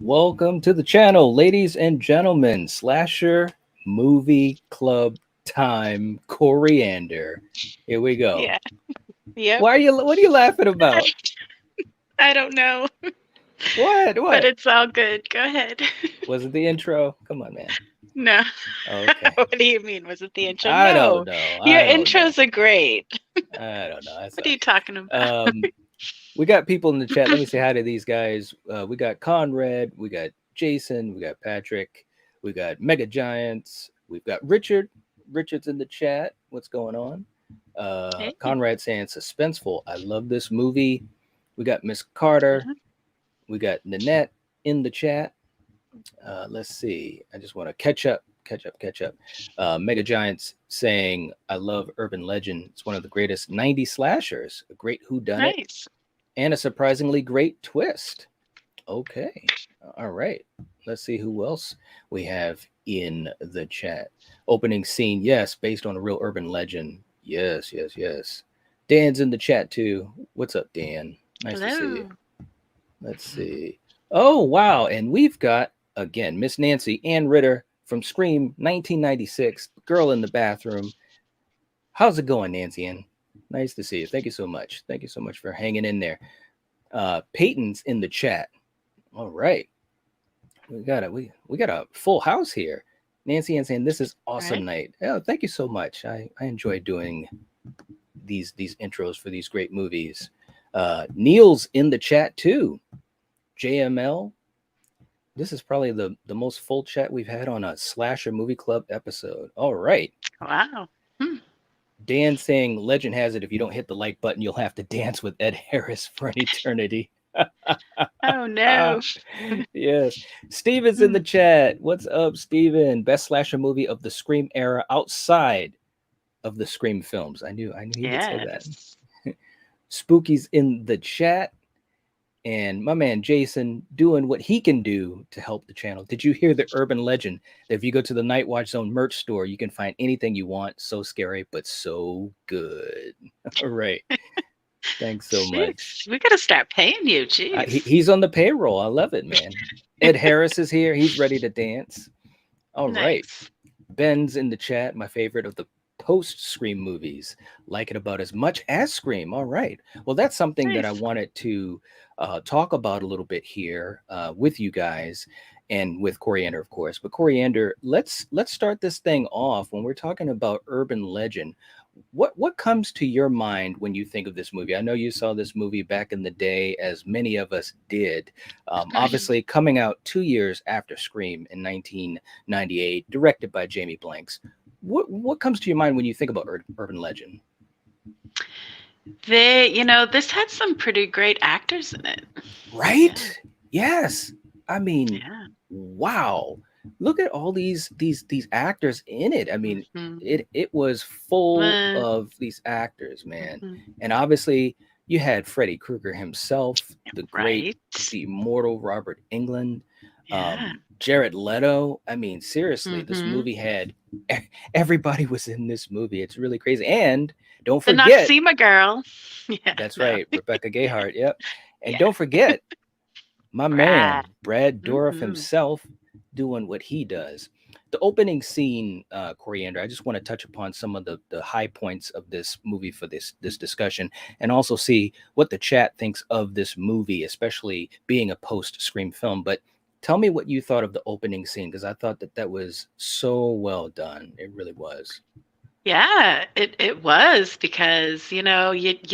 Welcome to the channel, ladies and gentlemen. Slasher movie club time. Coriander. Here we go. Yeah. Yep. What are you laughing about? I don't know, What? but What? it's all good. Go ahead. Was it the intro? Come on, man. No. Okay. What do you mean? Was it the intro? I don't No. know. Your I don't know. intros are great. I don't know. I What are you suck. talking about? Um, we got people in the chat. Let me say hi to these guys. We got Conrad, we got Jason, we got Patrick, we got Mega Giants, we've got Richard. Richard's in the chat. What's going on? Hey. Conrad saying suspenseful. I love this movie. We got Miss Carter. Uh-huh. We got Nanette in the chat. Let's see. I just want to catch up. Mega Giants saying, I love Urban Legend. It's one of the greatest 90s slashers. A great whodunit Nice. and a surprisingly great twist. Okay. All right. Let's see who else we have in the chat. Opening scene, yes, based on a real urban legend. Yes. Dan's in the chat too. What's up, Dan? Nice to see you. Hello. Let's see. Oh, wow. And we've got, again, Miss Nancy Ann Ritter from Scream 1996, Girl in the Bathroom. How's it going, Nancy Ann? Nice to see you. Thank you so much. Thank you so much for hanging in there. Peyton's in the chat. All right. We got a full house here. Nancy Ann saying this is awesome Right. night. Oh, thank you so much. I enjoy doing these intros for these great movies. Neil's in the chat too. JML. This is probably the most full chat we've had on a slasher movie club episode. All right. Wow. Hmm. Dan saying legend has it if you don't hit the like button, you'll have to dance with Ed Harris for an eternity. Oh no. Yes. Steven's in the chat. What's up, Steven? Best slasher movie of the Scream era outside of the Scream films. I knew he would say that. Yes. Spooky's in the chat. And my man Jason doing what he can do to help the channel. Did you hear the urban legend that if you go to the Night Watch Zone merch store, you can find anything you want? So scary, but so good. All right. Thanks so much. Jeez. We gotta start paying you. Jeez. He's on the payroll. I love it, man. Ed Harris is here. He's ready to dance. All right. Nice. Ben's in the chat. My favorite of the post Scream movies. Like it about as much as Scream. All right. Well, that's something that I Nice. wanted to talk about a little bit here with you guys and with Coriander, of course. But Coriander, let's start this thing off when we're talking about urban legend. What comes to your mind when you think of this movie? I know you saw this movie back in the day, as many of us did. Obviously, coming out 2 years after Scream in 1998, directed by Jamie Blanks. What comes to your mind when you think about urban legend? This had some pretty great actors in it. Right? Yes. I mean, Yeah. wow. Look at all these actors in it. I mean, Mhm. it was full Uh, of these actors, man. mhm. And obviously, you had Freddy Krueger himself, the great, Right. the immortal Robert Englund, Yeah. Jared Leto. I mean, seriously, this Mhm. movie had everybody was in this movie. It's really crazy. And don't The forget, Noxema girl. Yeah, that's no. right, Rebecca Gayheart. Yep. And Yeah. don't forget, my man, Brad. Brad Dourif Mhm. himself, doing what he does. The opening scene, Coriander, I just want to touch upon some of the high points of this movie for this discussion, and also see what the chat thinks of this movie, especially being a post-Scream film. But tell me what you thought of the opening scene, because I thought that was so well done. It really was. Yeah, it was because, you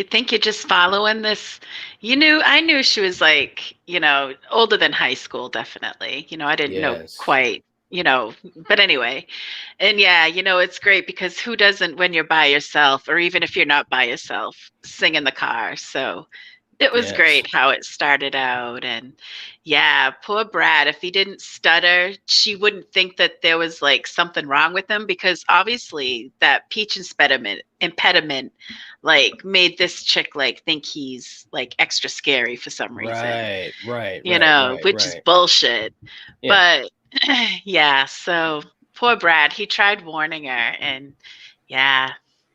think you're just following this. I knew she was like, older than high school, definitely. I didn't know Yes. quite, but anyway. And yeah, it's great because who doesn't when you're by yourself or even if you're not by yourself, sing in the car. So it was Yes. great how it started out. And yeah, poor Brad, if he didn't stutter, she wouldn't think that there was like something wrong with him because obviously that peach impediment like made this chick like think he's like extra scary for some reason, which is Right. bullshit. Yeah. But yeah, so poor Brad, he tried warning her and yeah,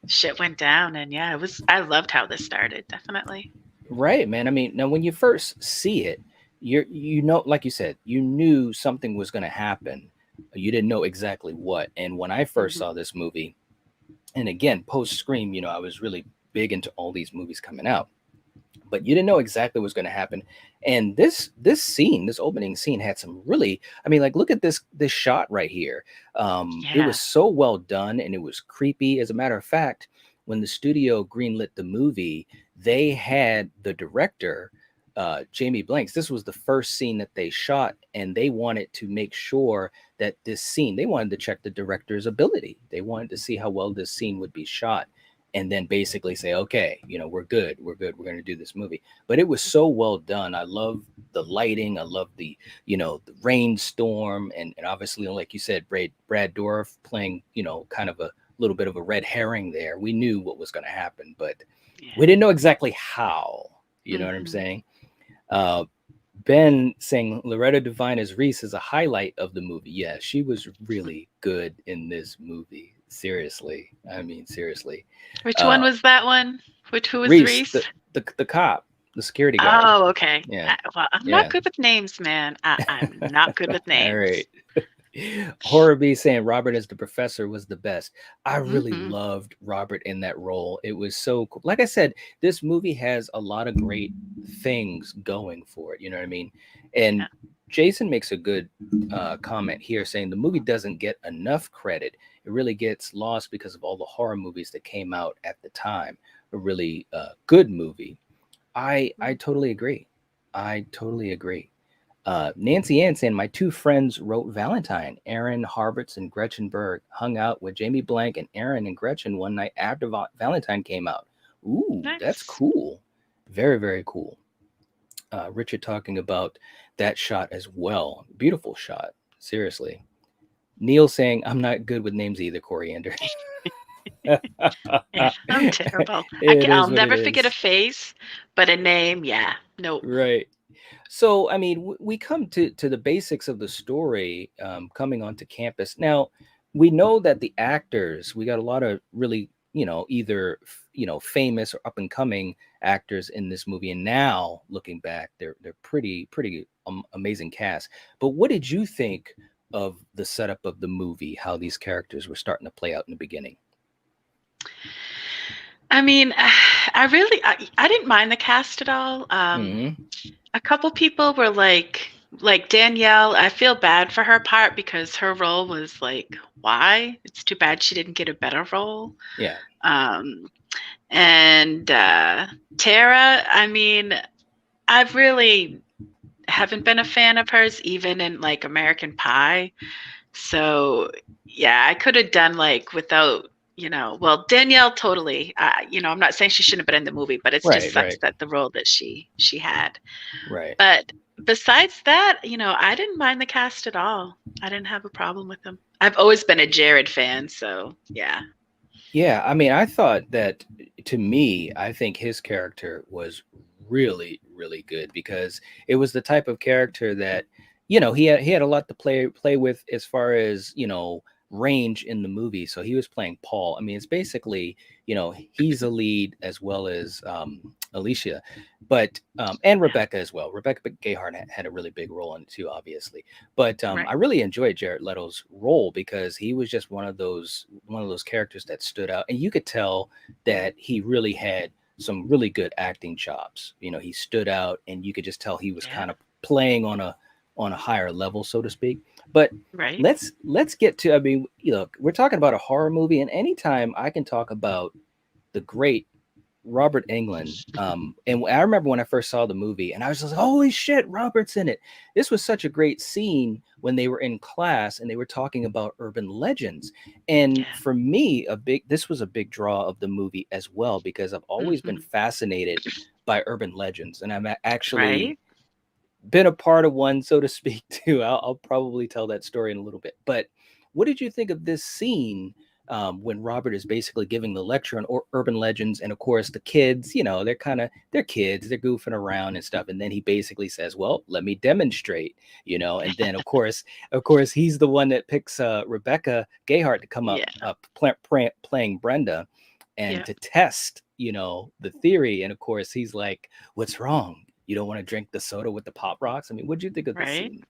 shit went down. And yeah, I loved how this started, definitely. Right, man. I mean, now when you first see it, you know, like you said, you knew something was going to happen. You didn't know exactly what. And when I first Hmm. saw this movie, and again, post Scream, you know, I was really big into all these movies coming out, but you didn't know exactly what was going to happen. And this scene, this opening scene, had some really, I mean, like, look at this shot right here. It was Yeah. so well done, and it was creepy. As a matter of fact, when the studio greenlit the movie, they had the director, Jamie Blanks. This was the first scene that they shot, and they wanted to make sure that this scene, they wanted to check the director's ability. They wanted to see how well this scene would be shot, and then basically say, okay, you know, we're going to do this movie. But it was so well done. I love the lighting. I love the, you know, the rainstorm, and obviously, like you said, Brad Dourif playing, you know, kind of a little bit of a red herring there. We knew what was going to happen, but we Yeah. didn't know exactly how. You know what I'm Hmm. saying? Uh, Ben saying Loretta Devine as Reese is a highlight of the movie. Yeah, she was really good in this movie. Seriously, I mean, seriously. Which one Uh, was that one? Which who was Reese, Reese? the cop, the security guard. Oh, okay. Yeah, Well, I'm not yeah. good with names, man. I'm not good with All right. names. Horror saying Robert as the professor was the best. I really Hmm. loved Robert in that role. It was so cool. Like I said, this movie has a lot of great things going for it. You know what I mean? And Yeah. Jason makes a good comment here saying the movie doesn't get enough credit. It really gets lost because of all the horror movies that came out at the time. A really good movie. I totally agree. I totally agree. Nancy Ann saying, my two friends wrote Valentine. Aaron Harberts and Gretchen Berg hung out with Jamie Blank and Aaron and Gretchen one night after Valentine came out. Ooh, that's Nice. cool. Very, very cool. Richard talking about that shot as well. Beautiful shot. Seriously. Neil saying, I'm not good with names either, Coriander. Yeah, I'm terrible. It I'll is what it never forget a is. face, but a name, yeah. Nope. Right. So, I mean, we come to the basics of the story, coming onto campus. Now, we know that the actors, we got a lot of really, you know, either you know, famous or up and coming actors in this movie. And now, looking back, they're pretty amazing cast. But what did you think of the setup of the movie? How these characters were starting to play out in the beginning? I mean, I didn't mind the cast at all. Hmm. A couple people were like Danielle. I feel bad for her part because her role was like, why? It's too bad she didn't get a better role. Yeah. Um, and Tara, I mean, I've really haven't been a fan of hers even in like American Pie. So yeah, I could have done like without, well, Danielle totally. I'm not saying she shouldn't have been in the movie, but it's just Right. sucks Right. that the role that she had. Right. But besides that, I didn't mind the cast at all. I didn't have a problem with them. I've always been a Jared fan, so yeah. Yeah, I mean, I thought that, to me, I think his character was really, really good because it was the type of character that, you know, he had a lot to play with as far as, you know, range in the movie. So he was playing Paul. I mean, it's basically, you know, he's a lead as well as Alicia, but and Yeah. Rebecca as well. Rebecca Gayheart had a really big role in it too, obviously. But I Right. really enjoyed Jared Leto's role because he was just one of those characters that stood out, and you could tell that he really had some really good acting chops. You know, he stood out, and you could just tell he was Yeah. kind of playing on a higher level, so to speak. But Right. let's get to. I mean, you know, we're talking about a horror movie, and anytime I can talk about the great Robert Englund. And I remember when I first saw the movie, and I was just like, "Holy shit, Robert's in it!" This was such a great scene when they were in class and they were talking about urban legends. And Yeah. for me, this was a big draw of the movie as well because I've always been Hmm. fascinated by urban legends, and actually Right. been a part of one, so to speak, too. I'll probably tell that story in a little bit. But what did you think of this scene when Robert is basically giving the lecture on urban legends? And of course, the kids, you know, they're kids, they're goofing around and stuff. And then he basically says, "Well, let me demonstrate," you know. And then of course, he's the one that picks Rebecca Gayheart to come Yeah. up playing Brenda and Yeah. to test, you know, the theory. And of course, he's like, "What's wrong?" you don't want to drink the soda with the pop rocks. I mean, what'd you think of the Right? scene?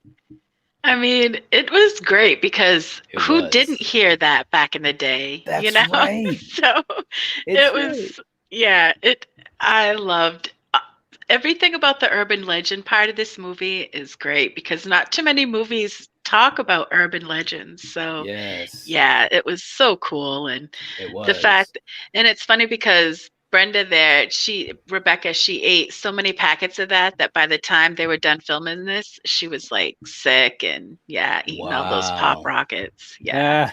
I mean, it was great because It who didn't was. hear that back in the day, you That's know? right. So it It's right. was, yeah, I loved everything about the urban legend part of this movie is great because not too many movies talk about urban legends. So Yes, yeah, it was so cool. And it the was. fact, and it's funny because Brenda there, Rebecca, she ate so many packets of that by the time they were done filming this, she was like sick and yeah, eating all those pop Wow. rockets. Yeah.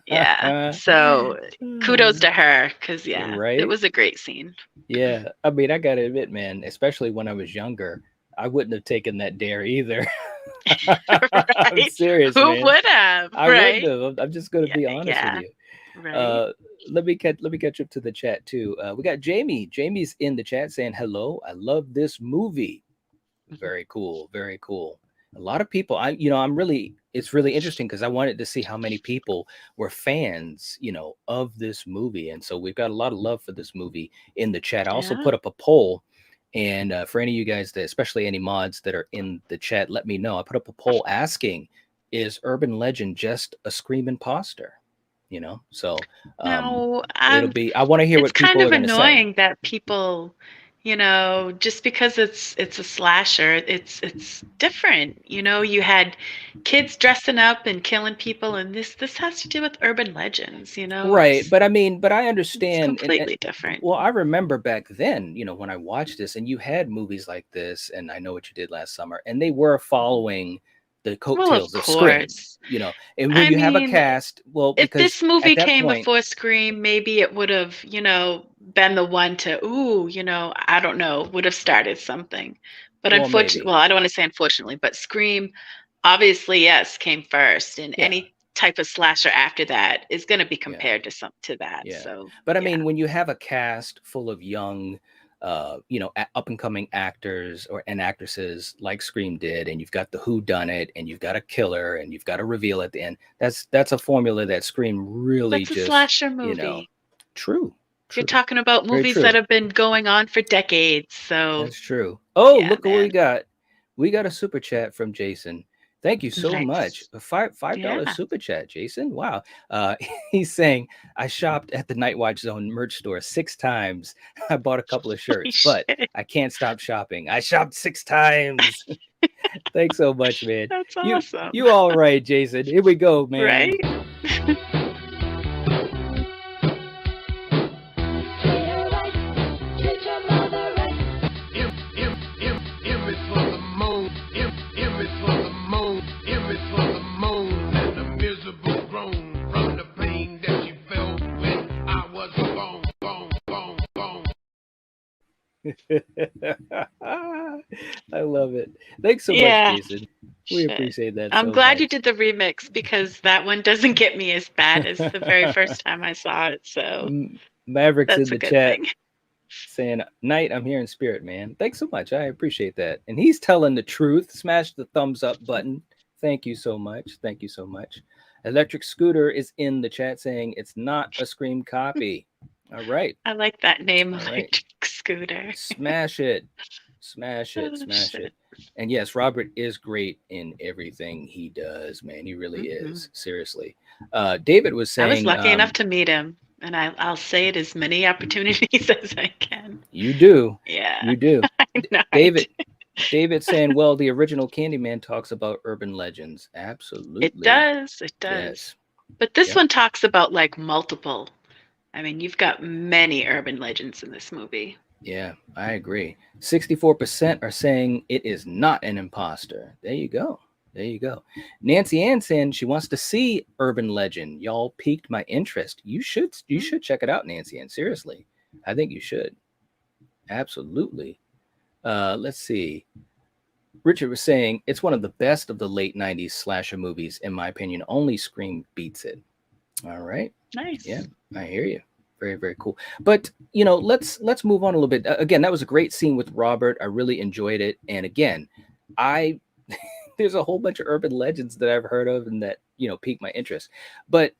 Yeah. So kudos to her because yeah, it Right? was a great scene. Yeah. I mean, I gotta admit, man, especially when I was younger, I wouldn't have taken that dare either. I'm Right? serious, Who man. would have? I wouldn't Right? have. I'm just gonna Yeah. be honest with Yeah. you. Right. Uh, let me catch up to the chat too. We got Jamie. Jamie's in the chat saying hello. I love this movie. Mhm. Very cool. Very cool. A lot of people. I'm really. It's really interesting because I wanted to see how many people were fans, of this movie, and so we've got a lot of love for this movie in the chat. I also Yeah. put up a poll, and for any of you guys that, especially any mods that are in the chat, let me know. I put up a poll asking, "Is Urban Legend just a Scream imposter?" So No, it'll be. I want to hear it's what kind people are of going to say. annoying that people, just because it's a slasher, it's different. You had kids dressing up and killing people, and this has to do with urban legends. Right, It's but I mean, but I it's understand, and completely different. well, I remember back then, when I watched this, and you had movies like this, and I Know What You Did Last Summer, and they were Mhm. following the Well, of coattails of Scream, course. and when I you have a mean, cast, well, if because this at movie that came point, before Scream, maybe it would have, been the one to, ooh, I don't know, would have started something. But well, unfortunately, maybe, well, I don't want to say unfortunately, but Scream, obviously, yes, came first, and yeah, any type of slasher after that is going to be yeah. compared to that. Yeah. So, But I yeah, mean, when you have a cast full of young, up and coming actors and actresses like Scream did, and you've got the who done it, and you've got a killer, and you've got a reveal at the end. That's a formula that Scream really that's a just, slasher movie. true, You're true, talking about very movies that true. have been going on for decades. So, That's true. Oh, yeah, look what we man. got. We got a super chat from Jason. Thank you so much. Nice. A $5 Yeah. super chat, Jason. Wow. Uh, he's saying I shopped at the Nightwatch Zone merch store 6 times. I bought a couple of Holy shirts, but shit. I can't stop shopping. I shopped 6 times. Thanks so much, man. That's You awesome. you all right, Jason. Here we go, man. Right? I love it. Thanks so much, Yeah. Jason. We Shit. appreciate that I'm so glad you much. did the remix because that one doesn't get me as bad as the very first time I saw it. So Maverick's in that's a the good chat thing. saying, "Night, I'm here in spirit, man." Thanks so much. I appreciate that. And he's telling the truth. Smash the thumbs up button. Thank you so much. Thank you so much. Electric Scooter is in the chat saying it's not a Scream copy. All right. I like that name, All right. Electric Scooter. Smash it. Smash it. Oh, Smash shit. it. And yes, Robert is great in everything he does, man. He really Hmm. is. Seriously. David was I was saying, lucky enough to meet him, and I'll say it as many opportunities as I can. you do. Yeah, You do. I know I David, do. David saying, well, the original Candyman talks about urban legends. It Absolutely. does, it does. Yes. But this Yep. one talks about like multiple. I mean, you've got many urban legends in this movie. Yeah, I agree. 64% are saying it is not an imposter. There you go. There you go. Nancy Ann saying she wants to see Urban Legend. Y'all piqued my interest. You should check it out, Nancy Ann. Seriously. I think you should. Absolutely. Let's see. Richard was saying it's one of the best of the late 90s slasher movies, in my opinion. Only Scream beats it. All right. Yeah, Nice. I hear you. Very, very cool. But let's move on a little bit. Again, that was a great scene with Robert. I really enjoyed it. And again, I there's a whole bunch of urban legends that I've heard of and that piqued my interest. But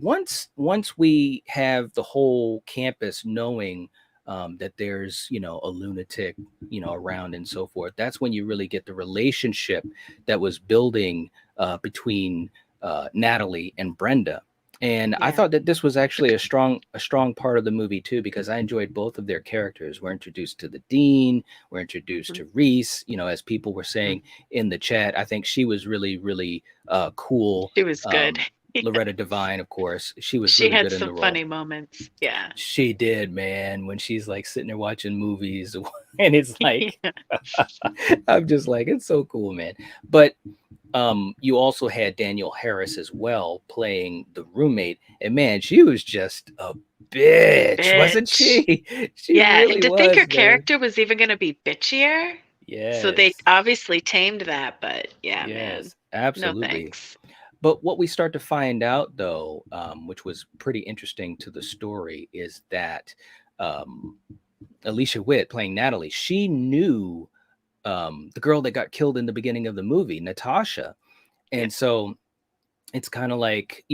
once we have the whole campus knowing that there's, a lunatic, around and so forth. That's when you really get the relationship that was building between Natalie and Brenda. And I Yeah. thought that this was actually a strong part of the movie too, because I enjoyed both of their characters. We're introduced to the dean, we're introduced Mhm. to Reese. As people were Mhm. saying in the chat, I think she was really, really cool. She was good. Loretta Devine, of course, she was She really had good in some the role. funny moments. Yeah. She did, man, when she's like sitting there watching movies, and it's like, Yeah. I'm just like, it's so cool, man. But you also had Daniel Harris as well playing the roommate, and man, she was just a bitch, wasn't Bitch. she? She Yeah, and really to think her was, man. character was even gonna be bitchier. So they Yes, obviously tamed that, but yeah, man. yes, No absolutely. thanks. But what we start to find out, though, which was pretty interesting to the story, is that um, Alicia Witt playing Natalie, she knew the girl that got killed in the beginning of the movie, Natasha. Yeah. And so it's kind of like,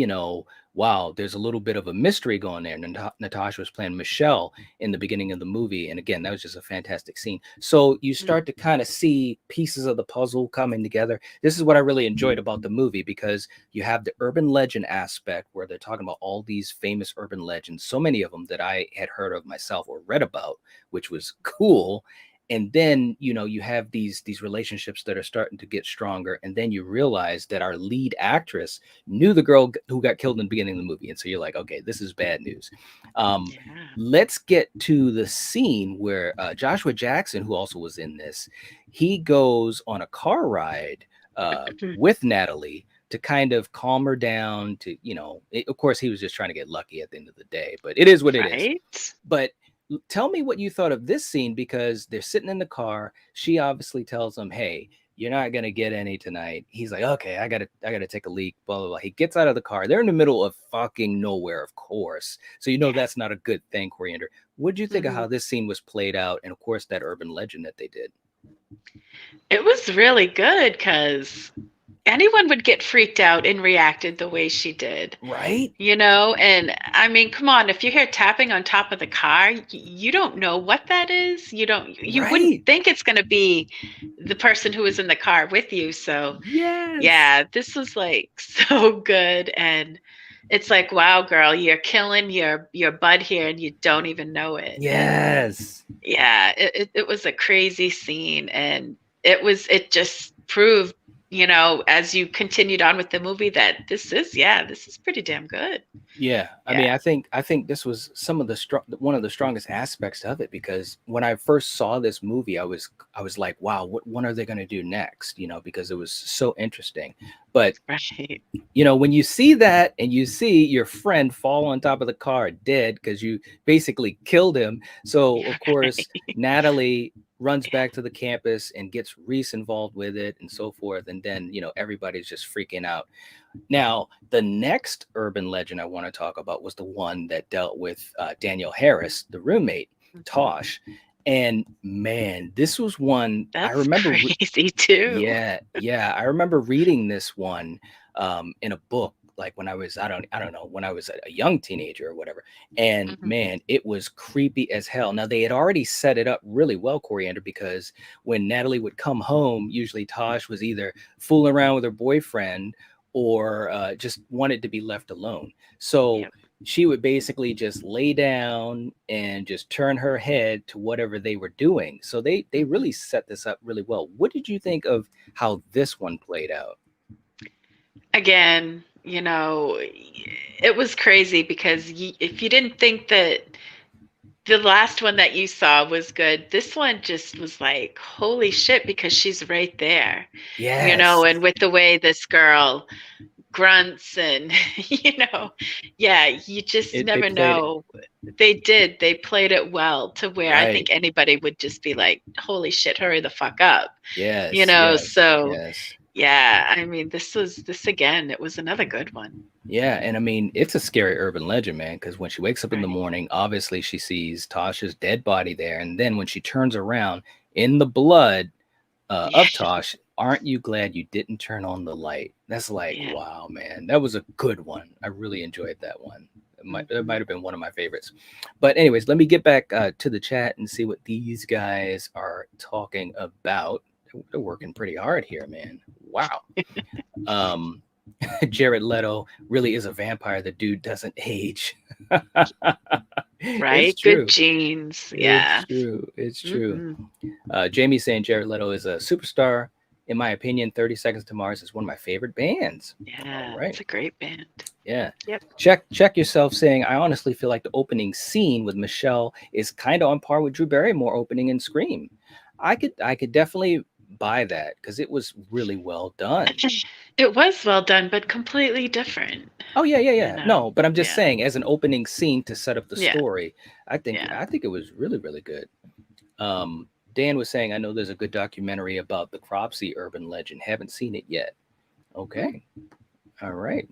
wow, there's a little bit of a mystery going there. Natasha was playing Michelle in the beginning of the movie. And again, that was just a fantastic scene. So you Mhm. start to kind of see pieces of the puzzle coming together. This is what I really enjoyed about the movie, because you have the urban legend aspect where they're talking about all these famous urban legends, so many of them that I had heard of myself or read about, which was cool. And then you have these relationships that are starting to get stronger, and then you realize that our lead actress knew the girl who got killed in the beginning of the movie. And so you're like, okay, this is bad news. um, Yeah. let's get to the scene where Joshua Jackson, who also was in this, he goes on a car ride with Natalie to kind of calm her down, to of course he was just trying to get lucky at the end of the day, but it is what it is. Right? But tell me what you thought of this scene, because they're sitting in the car. She obviously tells him, hey, you're not gonna get any tonight. He's like, okay, I gotta take a leak, blah blah blah. He gets out of the car. They're in the middle of fucking nowhere, of course, so Yeah. that's not a good thing. Coriander, what do you think of Mhm. how this scene was played out, and of course that urban legend that they did? It was really good because anyone would get freaked out and reacted the way she did. Right, And I mean, come on, if you hear tapping on top of the car, you don't know what that is. You wouldn't right, think it's going to be the person who was in the car with you. So, yes, yeah, this was like so good. And it's like, wow, girl, you're killing your bud here and you don't even know it. And yes. yeah, it was a crazy scene. And it just proved, as you continued on with the movie that this is pretty damn good. Yeah, I mean, Yeah. I think this was some of the one of the strongest aspects of it, because when I first saw this movie, I was like, wow, what are they going to do next? Because it was so interesting. But Right. when you see that and you see your friend fall on top of the car dead because you basically killed him, so of course Right. Natalie runs Yeah. back to the campus and gets Reese involved with it and so forth, and then everybody's just freaking out. Now, the next urban legend I want to talk about was the one that dealt with Daniel Harris, the roommate, Mhm. Tosh. And man, this was one I That's remember. crazy too. Yeah, yeah, I remember reading this one in a book, like when I don't know, when I was a young teenager or whatever. And Mhm. man, it was creepy as hell. Now they had already set it up really well, Coriander, because when Natalie would come home, usually Tosh was either fooling around with her boyfriend or just wanted to be left alone. So Yep. she would basically just lay down and just turn her head to whatever they were doing. So they Mhm. really set this up really well. What did you think of how this one played out? Again, it was crazy because if you didn't think that the last one that you saw was good, this one just was like, holy shit, because she's right there, Yes, and with the way this girl grunts and, yeah, you just they never played it know. They played it well to where I right. think anybody would just be like, holy shit, hurry the fuck up, Yes, yes, so yes. yeah, I mean, this again, it was another good one. Yeah, and I mean, it's a scary urban legend, man, because when she wakes up in the Right. morning, obviously she sees Tasha's dead body there, and then when she turns around in the blood Yeah. of Tosh, aren't you glad you didn't turn on the light? That's like, Yeah. wow, man. That was a good one. I really enjoyed that one. It might have been one of my favorites. But anyways, let me get back to the chat and see what these guys are talking about. They're working pretty hard here, man. Wow. Jared Leto really is a vampire. The dude doesn't age. It's Right? Good true. genes. It's Yeah. true. It's true. Mhm. Jamie saying Jared Leto is a superstar. In my opinion, 30 Seconds to Mars is one of my favorite bands. All Yeah, right. it's a great band. Yeah. Yep. Check yourself saying, I honestly feel like the opening scene with Michelle is kind of on par with Drew Barrymore opening in Scream. I could definitely buy that because it was really well done. It was well done, but completely different. Oh yeah, yeah, You yeah. know? No, but I'm just Yeah. saying, as an opening scene to set up the Yeah. story, I think Yeah. it was really, really good. Dan was saying, I know there's a good documentary about the Cropsey urban legend. Haven't seen it yet. Okay. All right.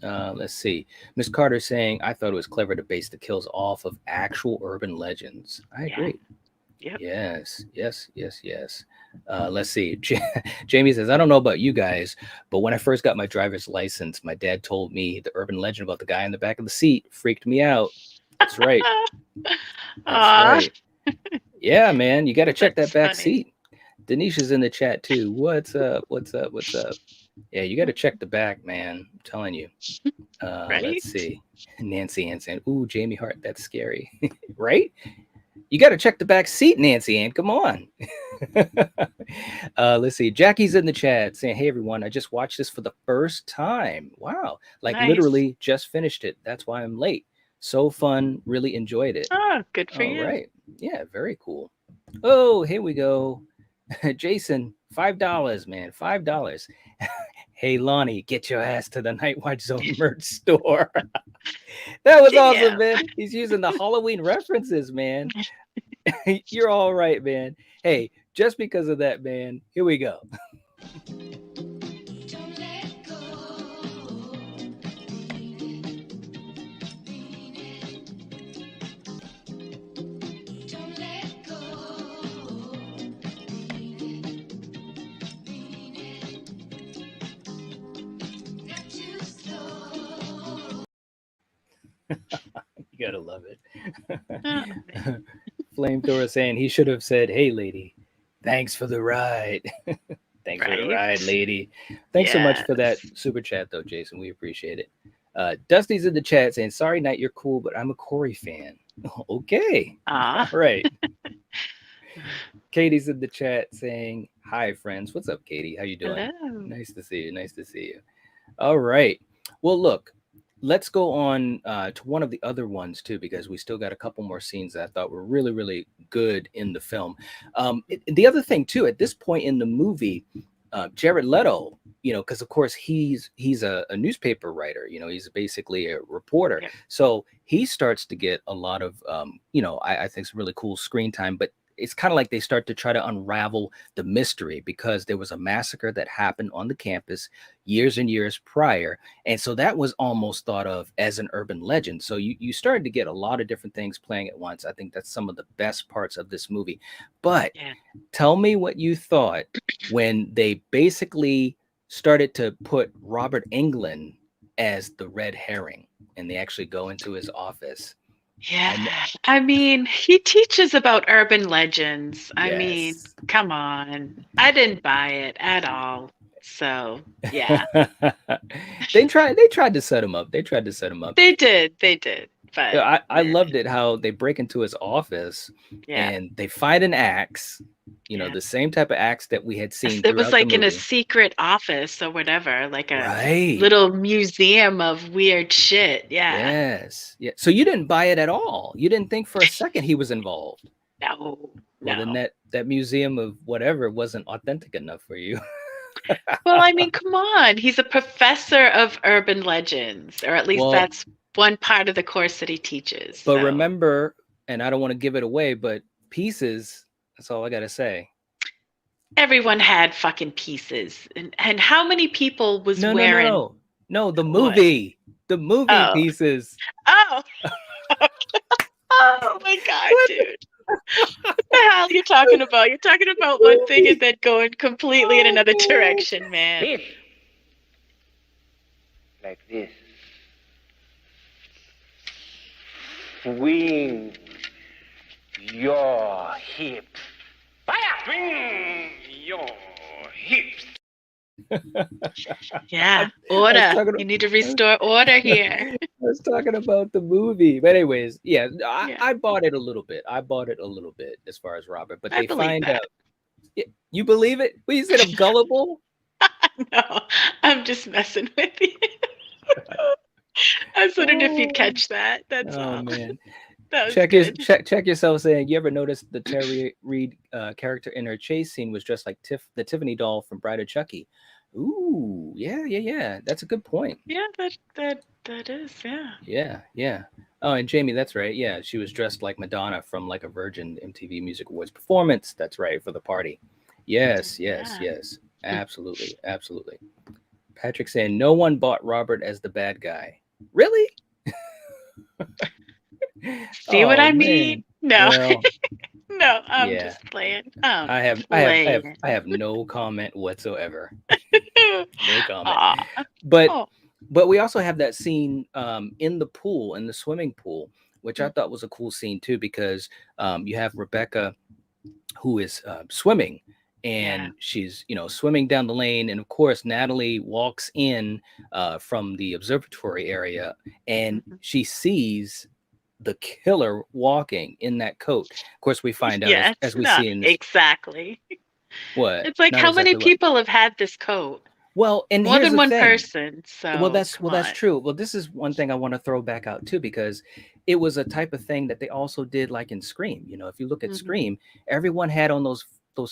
Let's see. Miss Carter saying, I thought it was clever to base the kills off of actual urban legends. I Yeah. agree. Yep. Yes, yes, yes, yes. Let's see. Jamie says, I don't know about you guys, but when I first got my driver's license, my dad told me the urban legend about the guy in the back of the seat freaked me out. That's right. That's Aw, right. Yeah, man, you got to check that that's back funny. seat. Denise is in the chat too. What's up? What's up? What's up? Yeah, you got to check the back, man. I'm telling you. Right? Let's see. Nancy Ann saying, ooh, Jamie Hart, that's scary. Right? You got to check the back seat, Nancy Ann. Come on. Let's see. Jackie's in the chat saying, hey, everyone, I just watched this for the first time. Wow. Like Nice. literally just finished it. That's why I'm late. So fun. Really enjoyed it. Oh, good for All you. right. Yeah, very cool. Oh, here we go. Jason, $5, man. $5. Hey, Lonnie, get your ass to the Night Watch Zone merch store. That was awesome, man. He's using the Halloween references, man. You're all right, man. Hey, just because of that, man, here we go. You gotta love it. Flamethrower saying he should have said, hey, lady, thanks for the ride. Thanks for the ride, lady. Thanks so much for that super chat, though, Jason. We appreciate it. Dusty's in the chat saying, sorry, Knight, you're cool, but I'm a Corey fan. Okay. All right. Katie's in the chat saying, hi, friends. What's up, Katie? How you doing? Hello. Nice to see you. Nice to see you. All right. Well, look, let's go on to one of the other ones, too, because we still got a couple more scenes that I thought were really, really good in the film. The other thing, too, at this point in the movie, Jared Leto, you know, because, of course, he's a newspaper writer. You know, he's basically a reporter. Yep. So he starts to get a lot of, you know, I think some really cool screen time. But it's kind of like they start to try to unravel the mystery because there was a massacre that happened on the campus years and years prior. And so that was almost thought of as an urban legend. So you started to get a lot of different things playing at once. I think that's some of the best parts of this movie. But tell me what you thought when they basically started to put Robert Englund as the red herring and they actually go into his office. Yeah, I mean, he teaches about urban legends. I mean, Yes. come on. I didn't buy it at all. So, yeah. They tried to set him up. They They did. But Yeah, I loved it how they break into his office and they find an axe, you know, the same type of axe that we had seen it was throughout like the in a movie. secret office or whatever, like a Right. little museum of weird shit. Yeah. Yes. Yeah. So you didn't buy it at all. You didn't think for a second he was involved. No. Well, then that museum of whatever wasn't authentic enough for you. Well, I mean, come on. He's a professor of urban legends, or at least that's one part of the course that he teaches. But remember, and I don't want to give it away, but pieces, that's all I got to say. Everyone had fucking pieces. And how many people was wearing? No, the movie. The movie Pieces. Oh. Oh my God, dude. What the hell are you talking about? You're talking about one thing and then going completely in another direction, man. This. Like this. Swing your hips. Fire! Swing your hips. Yeah, I was order. talking. You need to restore order here. I was talking about the movie, but anyways, yeah, Yeah, I bought it a little bit. I bought it a little bit as far as Robert, but I they believe find that. out. You believe it? Well, you said I'm gullible. No, I'm just messing with you. I was wondering if you'd Oh, catch that. That's oh all. man. That was good. Check yourself saying you ever noticed the Terry Reed character in her chase scene was dressed like the Tiffany doll from Bride of Chucky. Ooh, yeah. That's a good point. Yeah, that is. Yeah. Yeah. Oh, and Jamie, that's right. Yeah, she was dressed like Madonna from like a Virgin MTV Music Awards performance. That's right, for the party. Yeah. Yes. Absolutely. Patrick saying no one bought Robert as the bad guy. Really? See what Oh I mean? man. No, Well, no. I'm yeah. just playing. I'm I have I have I have playing. I have no comment whatsoever. No comment. Aw. But Oh, but we also have that scene in the pool, in the swimming pool, which I mm, thought was a cool scene too, because you have Rebecca who is swimming, yeah. and she's swimming down the lane, and of course Natalie walks in from the observatory area, and Mhm. she sees the killer walking in that coat. Of course, we find out Yes. as we No, see in this. exactly. What? It's like Not how many exactly what. people have had this coat? Well, and More here's than the one thing. person. Well, So that's come well, that's on. true. Well, this is one thing I want to throw back out too, because it was a type of thing that they also did like in Scream. If you look at Hmm. Scream, everyone had on those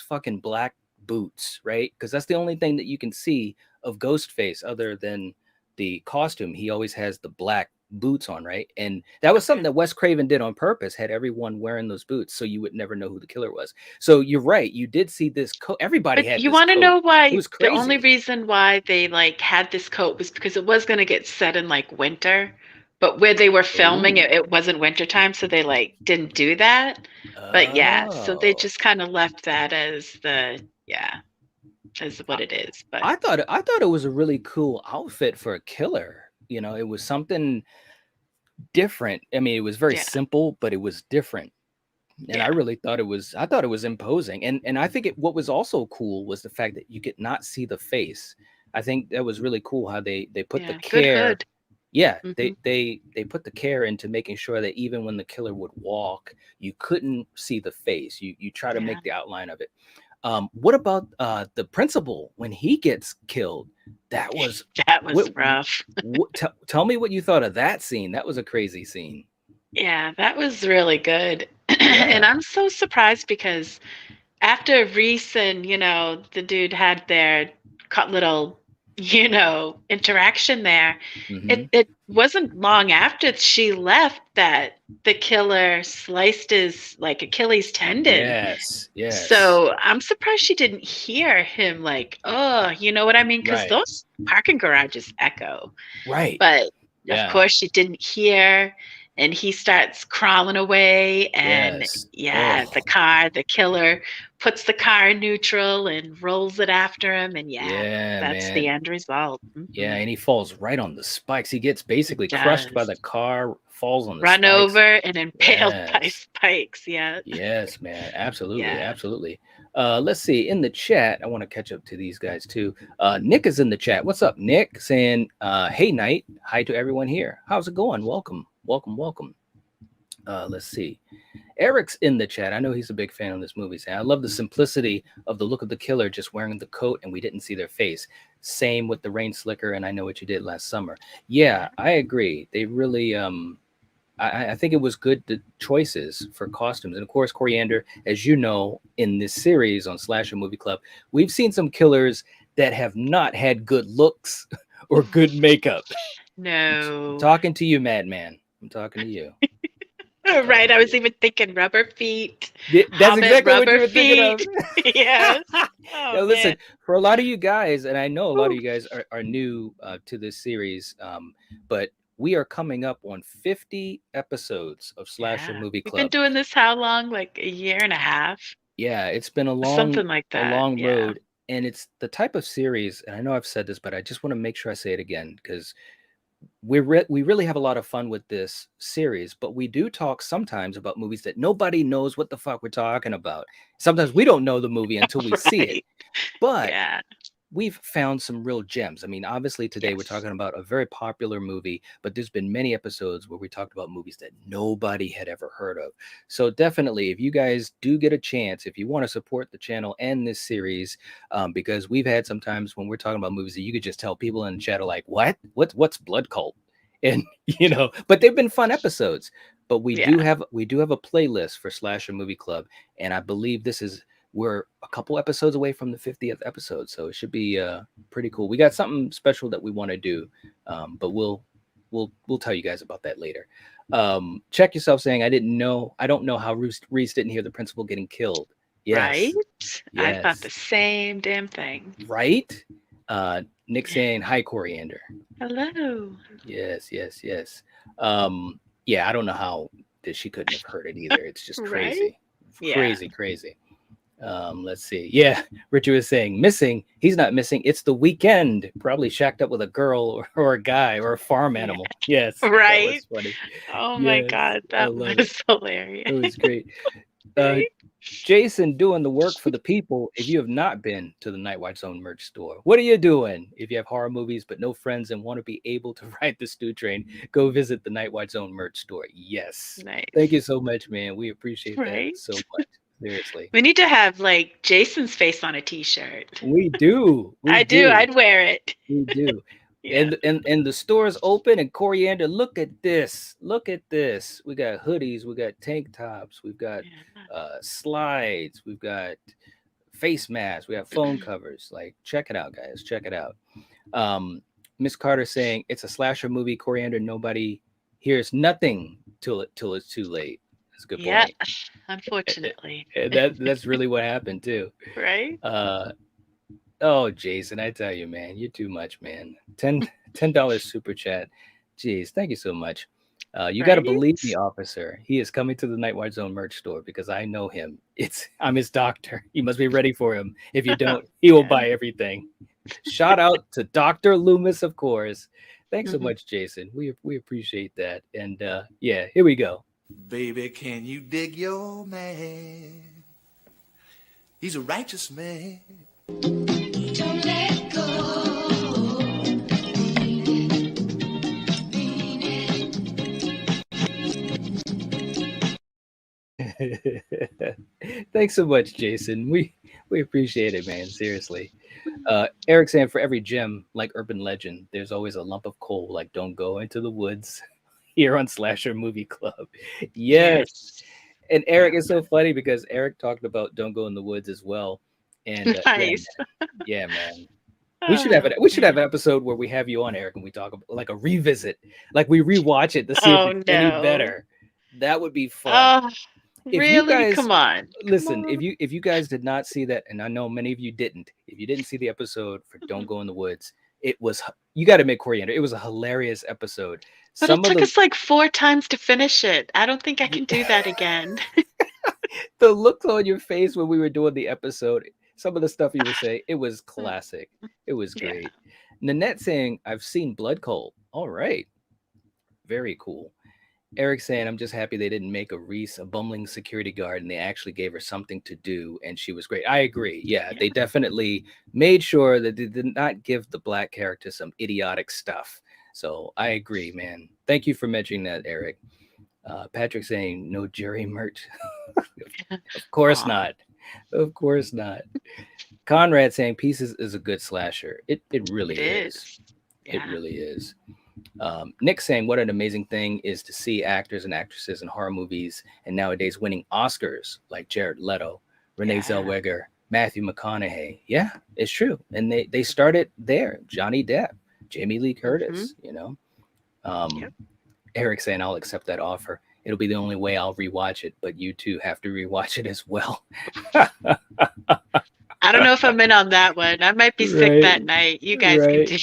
fucking black boots, right? Because that's the only thing that you can see of Ghostface other than the costume. He always has the black boots on, right? And that was something Okay. that Wes Craven did on purpose, had everyone wearing those boots so you would never know who the killer was. So you're right. You did see this coat. Everybody But had you this want to coat. know It why was the only crazy. reason why they like had this coat was because it was going to get set in like winter, but where they were filming Ooh. it, it wasn't winter time, so they like didn't do that. But yeah, so they Oh. just kind of left that as yeah, as what it is. But I thought it was a really cool outfit for a killer. It was something different. I mean, it was very yeah, simple, but it was different. And I yeah, really thought it was imposing. And I think what was also cool was the fact that you could not see the face. I think that was really cool how they put the yeah. Good care. hood. Yeah, Hmm. they put the care into making sure that even when the killer would walk, you couldn't see the face. You try to Yeah, make the outline of it. What about the principal when he gets killed? That was that was what, rough. tell me what you thought of that scene. That was a crazy scene. Yeah, that was really good. And Yeah. I'm so surprised because after Reese and, the dude had their little, interaction there, Hmm. it wasn't long after she left that the killer sliced his like Achilles tendon. Yes. So I'm surprised she didn't hear him like, oh, you know what I mean? Because Right. those parking garages echo. Right. But of Yeah. course, she didn't hear, and he starts crawling away. And Yes. yeah, Oh. the killer puts the car in neutral and rolls it after him. And yeah, Yeah, that's the man. end result. Yeah, Hmm. and he falls right on the spikes. He gets He basically crushed by does the car, falls on the run spikes. over and impaled by Yes. spikes. Yeah, Yes, man. Absolutely. yeah, Absolutely. Let's see. In the chat, I want to catch up to these guys too. Nick is in the chat. What's up, Nick? Saying, hey, Night. Hi to everyone here. How's it going? Welcome. Let's see. Eric's in the chat. I know he's a big fan of this movie. Saying, I love the simplicity of the look of the killer just wearing the coat and we didn't see their face. Same with the rain slicker and I Know What You Did Last Summer. Yeah, yeah. I agree. They really I think it was good the choices for costumes. And of course, Coriander, as you know, in this series on Slasher Movie Club, we've seen some killers that have not had good looks or good makeup. I'm No. talking to you, Madman. I'm talking to you. I'm Right. talking I to was you. even thinking rubber feet, That's Hobbit exactly what you rubber were thinking of. feet. Yes. Oh Now, man. listen, for a lot of you guys, and I know a lot of Whew. you guys are new to this series, but we are coming up on 50 episodes of Slasher Yeah. Movie We've been Club. doing this how long? Like a year and a half? Yeah, it's been a long Something like a that. long Yeah. road, and it's the type of series, and I know I've said this, but I just want to make sure I say it again because we really have a lot of fun with this series, but we do talk sometimes about movies that nobody knows what the fuck we're talking about. Sometimes we don't know the movie until we see it, Right. but Yeah. we've found some real gems. I mean, obviously today we're Yes. talking about a very popular movie, but there's been many episodes where we talked about movies that nobody had ever heard of. So definitely, if you guys do get a chance, if you want to support the channel and this series, because we've had sometimes when we're talking about movies that you could just tell people in the chat are like, what's Blood Cult? And but they've been fun episodes. But we do Yeah. have a playlist for Slasher Movie Club, and I believe we're a couple episodes away from the 50th episode, so it should be pretty cool. We got something special that we want to do, but we'll tell you guys about that later. Check yourself saying I don't know how Reese didn't hear the principal getting killed. Right? Yes, I thought yes, the same damn thing. right. Nick saying hi, Coriander. Hello. Yes, yes, yes. Yeah, I don't know how that she couldn't have heard it either. It's just Right? crazy, Yeah. crazy. Let's see. Yeah, Richard was saying missing. He's not missing. It's the weekend. Probably shacked up with a girl or a guy or a farm Yeah. animal. Yes, that Right? was funny. Oh my Yes, God, I that love it. was hilarious. It was great. Uh, Right? Jason doing the work for the people. If you have not been to the Night Watch Zone merch store, what are you doing? If you have horror movies but no friends and want to be able to ride the stew train, go visit the Night Watch Zone merch store. Yes. Thank you Nice. so much, man. We appreciate that Right? so much. Seriously. We need to have like Jason's face on a t-shirt. We do. We I do. do. I'd wear it. We do. Yeah. And the store's open and Coriander, look at this. Look at this. We got hoodies, we got tank tops, we've got Yeah. slides, we've got face masks, we have phone covers. Like, check it out, guys. Check it out. Miss Carter saying it's a slasher movie, Coriander, nobody hears nothing till it's too late. That's a good Yeah. point. Unfortunately. That's really what happened too. Right? Oh, Jason, I tell you, man, you're too much, man. $10 super chat. Jeez, thank you so much. You got to believe Right? me, officer. He is coming to the Nightwatch Zone merch store because I know him. I'm his doctor. You must be ready for him. If you don't, he will Yeah. buy everything. Shout out to Dr. Loomis, of course. Thanks so Mhm. much, Jason. We appreciate that. And yeah, here we go. Baby, can you dig your man? He's a righteous man. Don't let go. Thanks so much, Jason. We appreciate it, man. Seriously. Eric saying for every gem like urban legend, there's always a lump of coal like don't go into the woods here on Slasher Movie Club. Yes. And Eric is so funny because Eric talked about Don't Go in the Woods as well. And Nice. yeah, man. We should have an episode where we have you on, Eric, and we talk about like a revisit, like we rewatch it to see if Oh it's any no. better. That would be fun. Oh, If you really? guys Come on. listen, Come on. if you guys did not see that, and I know many of you didn't, if you didn't see the episode for Don't Go in the Woods, you got to admit, Coriander, it was a hilarious episode. But it took us like 4 times to finish it. I don't think I can do that again. The looks on your face when we were doing the episode, some of the stuff you were saying, it was classic. It was Yeah. great. Nanette saying, I've seen Blood Cult. All right. Very cool. Eric saying, I'm just happy they didn't make a Reese a bumbling security guard and they actually gave her something to do and she was great. I agree. Yeah, they definitely made sure that they did not give the black character some idiotic stuff. So I agree, man. Thank you for mentioning that, Eric. Patrick saying, no Jerry merch. Of course not. Of course not. Conrad saying, Pieces is a good slasher. It really is. Yeah. It really is. Nick saying, what an amazing thing is to see actors and actresses in horror movies and nowadays winning Oscars like Jared Leto, Renee Zellweger, Matthew McConaughey. Yeah, it's true. And they started there. Johnny Depp, Jamie Lee Curtis, Eric saying, I'll accept that offer. It'll be the only way I'll rewatch it, but you two have to rewatch it as well. I don't know if I'm in on that one. I might be sick that night. You guys can do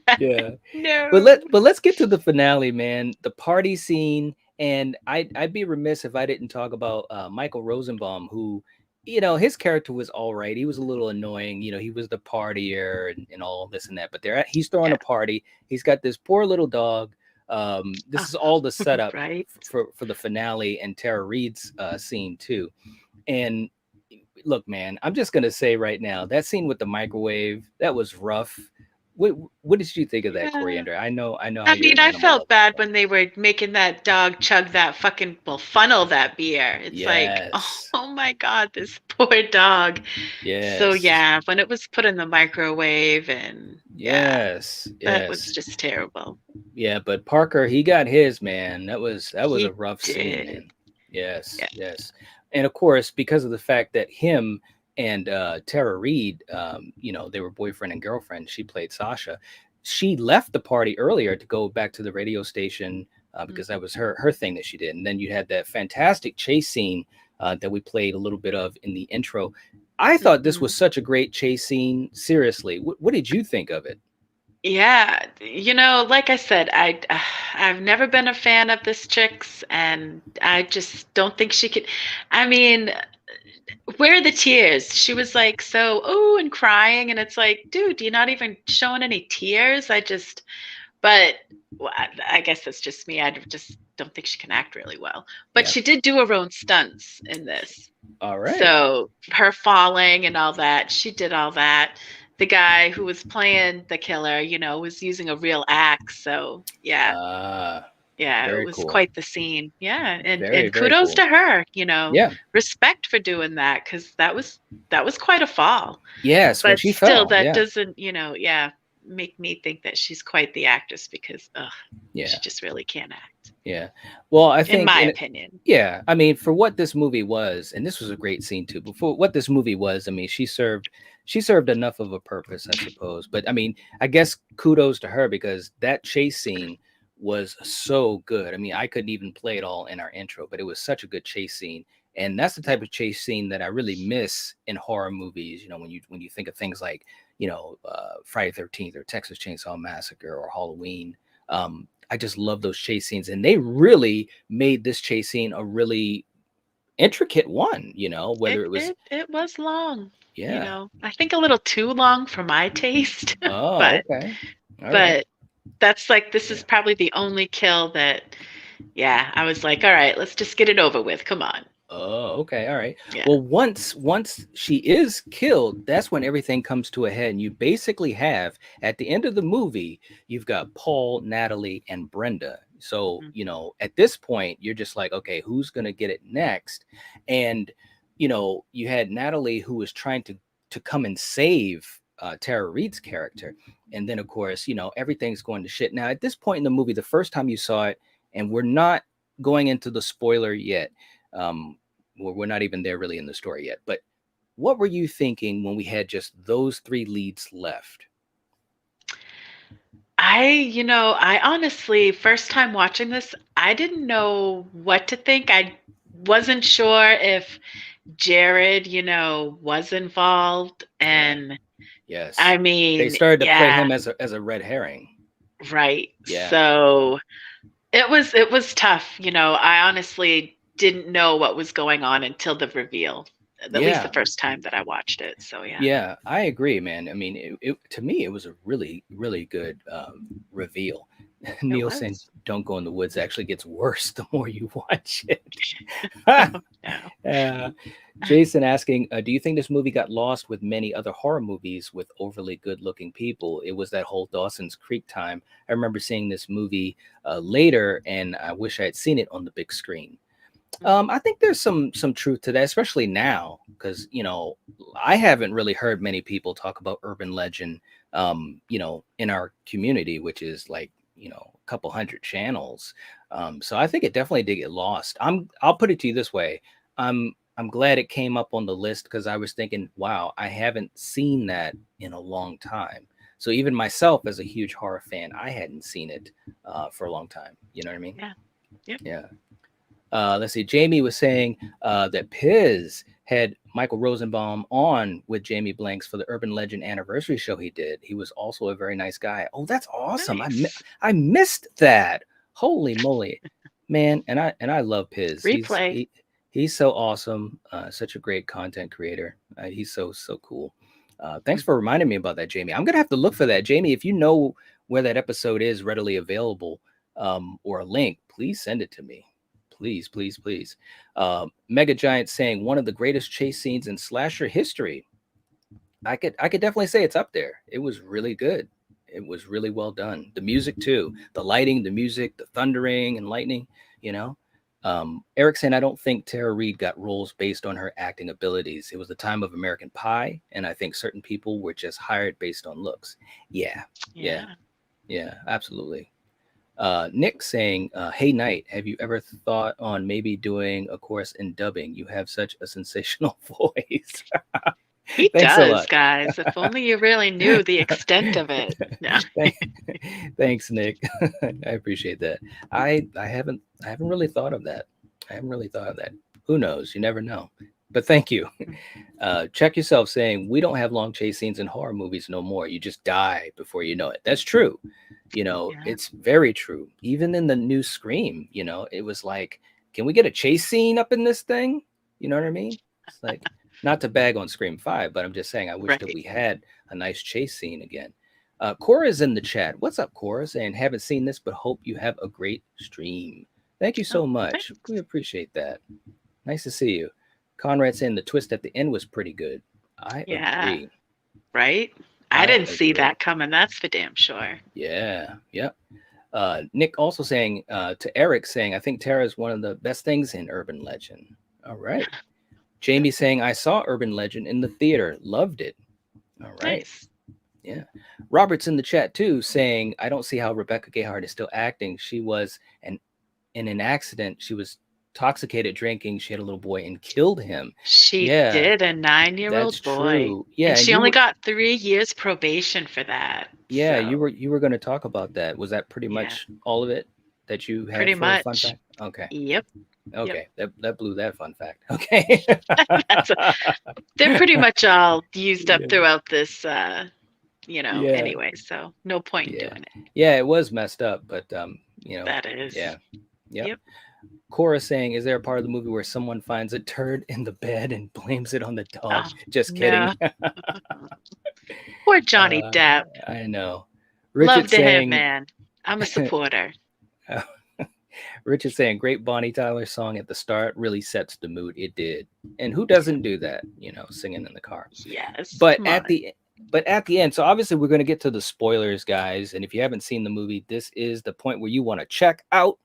that. Yeah. No. But let's get to the finale, man. The party scene, and I'd be remiss if I didn't talk about Michael Rosenbaum, who his character was all right. He was a little annoying. He was the partier and all this and that. But he's throwing Yeah. a party. He's got this poor little dog. This Oh, is all the setup right. for the finale and Tara Reid's scene too. And look, man, I'm just gonna say right now that scene with the microwave, that was rough. What did you think of that, Yeah. Coriander? I know how I you're mean, an I animal felt lover. bad when they were making that dog chug that fucking, well, funnel that beer. It's like, Yes, oh my God, this poor dog. So yes, yeah, when it was put in the microwave and yeah, yes, that was yes. just terrible. Yeah, but Parker, he got his, man. That was a He rough scene, did. man. Yes, Yeah. yes. And of course, because of the fact that him and Tara Reid, they were boyfriend and girlfriend. She played Sasha. She left the party earlier to go back to the radio station because that was her thing that she did. And then you had that fantastic chase scene that we played a little bit of in the intro. I thought this Mhm. was such a great chase scene. Seriously, what did you think of it? Yeah, like I said, I've never been a fan of this chick's, and I just don't think she could. I mean, where are the tears? She was like so, oh, and crying, and it's like, dude, you're not even showing any tears. But well, I guess that's just me. I just don't think she can act really well. But Yeah. she did do her own stunts in this. All right. So her falling and all that, she did all that. The guy who was playing the killer, was using a real axe. So yeah, yeah, it Very was cool. quite the scene. Yeah, and Very, and very kudos cool. to her. Yeah. Respect for doing that because that was quite a fall. Yes, when But she still, fell. that Yeah. doesn't, yeah, make me think that she's quite the actress because Yeah. she just really can't act, Yeah. Well, I in think my in opinion. yeah, I mean, for what this movie was, and this was a great scene too, but for what this movie was, I mean, she served enough of a purpose, I suppose. But I mean, I guess kudos to her because that chase scene was so good. I mean, I couldn't even play it all in our intro, but it was such a good chase scene. And that's the Yeah. type of chase scene that I really miss in horror movies. When you think of things like, Friday 13th or Texas Chainsaw Massacre or Halloween. I just love those chase scenes, and they really made this chase scene a really intricate one. It Whether it was it it was long, yeah. I think a little too long for my taste, Oh, but okay, all right, but that's like this yeah. is probably the only kill that, yeah, I was like, all right, let's just get it over with. Come on. Oh, okay, all right. Yeah. Well, once she is killed, that's when everything comes to a head, and you basically have at the end of the movie, you've got Paul, Natalie, and Brenda. So Mhm. at this point, you're just like, okay, who's gonna get it next? And you had Natalie who was trying to come and save Tara Reid's character, and then of course, everything's going to shit. Now, at this point in the movie, the first time you saw it, and we're not going into the spoiler yet. Well, we're not even there really in the story yet. But what were you thinking when we had just those three leads left? I honestly, first time watching this, I didn't know what to think. I wasn't sure if Jared, was involved. Yeah. And Yes. I They mean, started to play yeah, him as a red herring. right. Yeah. So it was tough. I honestly didn't know what was going on until the reveal, at least the Yeah. first time that I watched it. So yeah, Yeah, I agree, man. I mean, to me, it was a really, really good reveal. it Neil saying, was. "Don't go in the woods." Actually, gets worse the more you watch it. Oh, no. Uh, Jason asking, do you think this movie got lost with many other horror movies with overly good-looking people? It was that whole Dawson's Creek time. I remember seeing this movie later, and I wish I had seen it on the big screen. I think there's some truth to that, especially now, because I haven't really heard many people talk about urban legend, in our community, which is like a couple hundred channels. So I think it definitely did get lost. I'll put it to you this way. I'm glad it came up on the list because I was thinking, wow, I haven't seen that in a long time. So even myself, as a huge horror fan, I hadn't seen it for a long time. You know what I mean? Yeah. Yep. Yeah. Let's see. Jamie was saying that Piz had Michael Rosenbaum on with Jamie Blanks for the Urban Legend anniversary show he did. He was also a very nice guy. Oh, that's awesome. Nice. I missed that. Holy moly, man! And I love Piz. Replay. He's so awesome. Such a great content creator. He's so cool. Thanks for reminding me about that, Jamie. I'm gonna have to look for that, Jamie. If you know where that episode is readily available, or a link, please send it to me. Please, please, please. Mega Giant saying one of the greatest chase scenes in slasher history. I could definitely say it's up there. It was really good. It was really well done. The music too, the lighting, the music, the thundering and lightning. You know, Eric saying I don't think Tara Reid got roles based on her acting abilities. It was the time of American Pie, and I think certain people were just hired based on looks. Yeah, yeah, Yeah. yeah, absolutely. Nick saying, "Hey Knight, have you ever thought on maybe doing a course in dubbing? You have such a sensational voice." He Thanks a does, lot. guys. If only you really knew the extent of it. Yeah. Thank- Thanks, Nick. I appreciate that. I haven't really thought of that. I haven't really thought of that. Who knows? You never know. But thank you. Check yourself saying we don't have long chase scenes in horror movies no more. You just die before you know it. That's true. Yeah. It's very true. Even in the new Scream, it was like, can we get a chase scene up in this thing? You know what I mean? It's like, not to bag on Scream 5, but I'm just saying I wish that Right. we had a nice chase scene again. Cora's in the chat. What's up, Cora? Saying haven't seen this, but hope you have a great stream. Thank you so Oh, much. thanks. We appreciate that. Nice to see you. Conrad saying the twist at the end was pretty good. I Yeah. agree. Right? I I didn't see agree. that coming. That's for damn sure. Yeah. Yep. Nick also saying to Eric saying, I think Tara is one of the best things in Urban Legend. All right. Jamie saying, I saw Urban Legend in the theater, loved it. All right. Nice. Yeah. Robert's in the chat too saying, I don't see how Rebecca Gayheart is still acting. She was in an accident. She was intoxicated drinking. She had a little boy and killed him. She Yeah, did, a that's 9-year-old boy. true. Yeah, And and she only got 3 years probation for that. you So, were going to talk about that. Was that pretty yeah, much all of it that you had pretty for a fun much. fact? Okay. Yep. Yep. Okay. That blew that fun fact. Okay. That's they're pretty much all used up Yeah. throughout this, Yeah. anyway. So, no point in Yeah. doing it. Yeah, it was messed up, but That is. yeah. Yep. Yep. Cora saying, is there a part of the movie where someone finds a turd in the bed and blames it on the dog? Oh, Just no. kidding. Poor Johnny Depp. I know. Love Richard to him, saying, man. I'm a supporter. Richard saying, great Bonnie Tyler song at the start really sets the mood. It did. And who doesn't do that, singing in the car? Yes. But Come at on. the end, so obviously we're going to get to the spoilers, guys. And if you haven't seen the movie, this is the point where you want to check out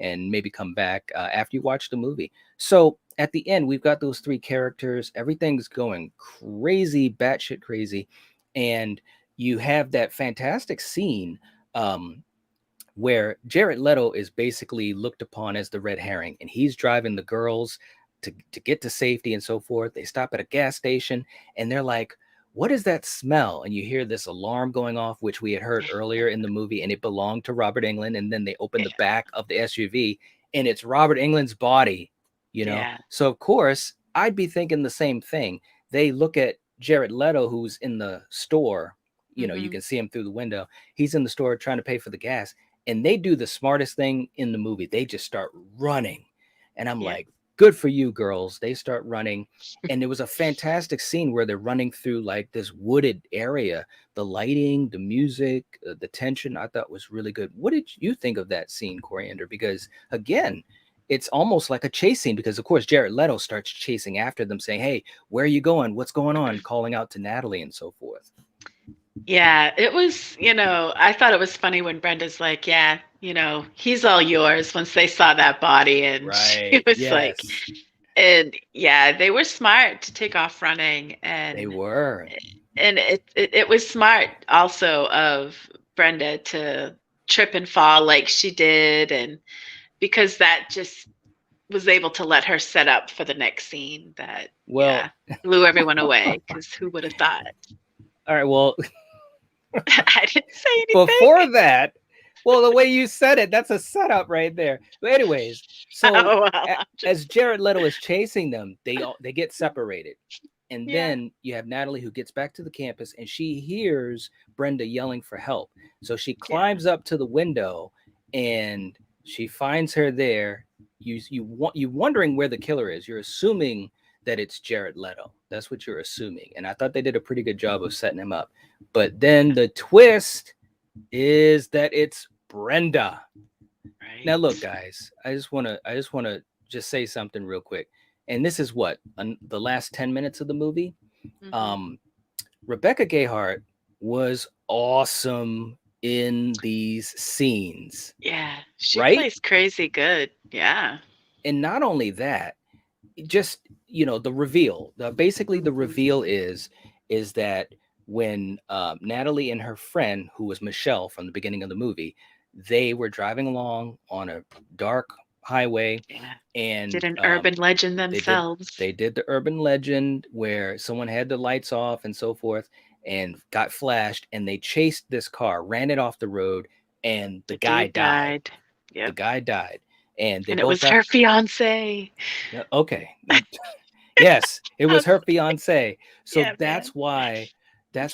and maybe come back after you watch the movie. So at the end, we've got those three characters. Everything's going crazy, batshit crazy. And you have that fantastic scene where Jared Leto is basically looked upon as the red herring, and he's driving the girls to get to safety and so forth. They stop at a gas station, and they're like, what is that smell? And you hear this alarm going off, which we had heard earlier in the movie, and it belonged to Robert Englund. And then they open the back of the SUV, and it's Robert Englund's body, Yeah. So, of course, I'd be thinking the same thing. They look at Jared Leto, who's in the store, you Mhm. can see him through the window. He's in the store trying to pay for the gas, and they do the smartest thing in the movie. They just start running. And I'm Yeah. like, good for you, girls. They start running. And it was a fantastic scene where they're running through like this wooded area. The lighting, the music, the tension, I thought was really good. What did you think of that scene, Coriander? Because again, it's almost like a chase scene because, of course, Jared Leto starts chasing after them saying, hey, where are you going? What's going on? Calling out to Natalie and so forth. Yeah, it was, I thought it was funny when Brenda's like, yeah, he's all yours once they saw that body. And she Right. was Yes. like, and yeah, they were smart to take off running. They And were. it was smart also of Brenda to trip and fall like she did. And because that just was able to let her set up for the next scene that, Well, blew everyone away. Because who would have thought? all right. Well, I didn't say anything. before that, well, the way you said it, that's a setup right there. But anyways, so Oh, well, I'm as Jared Leto is chasing them, they get separated. And Yeah. then you have Natalie who gets back to the campus and she hears Brenda yelling for help. So she climbs up to the window and she finds her there you wondering where the killer is. You're assuming that it's Jared Leto. That's what you're assuming. And I thought they did a pretty good job of setting him up. But then the twist is that it's Brenda. Right. Now look, guys, I just want to just say something real quick. And this is what the last 10 minutes of the movie. Mhm. Rebecca Gayheart was awesome in these scenes, Yeah, she right? plays crazy good. Yeah. And not only that, just the reveal. Basically, the reveal is that when Natalie and her friend, who was Michelle from the beginning of the movie, they were driving along on a dark highway, Yeah. and Did an urban legend they did themselves. they did the urban legend where someone had the lights off and so forth and got flashed, and they chased this car, ran it off the road, and the guy dude died. died. The Yep. guy died, and they And it both was got her fiance. okay. Yes, it was her fiance. So Yeah, man. that's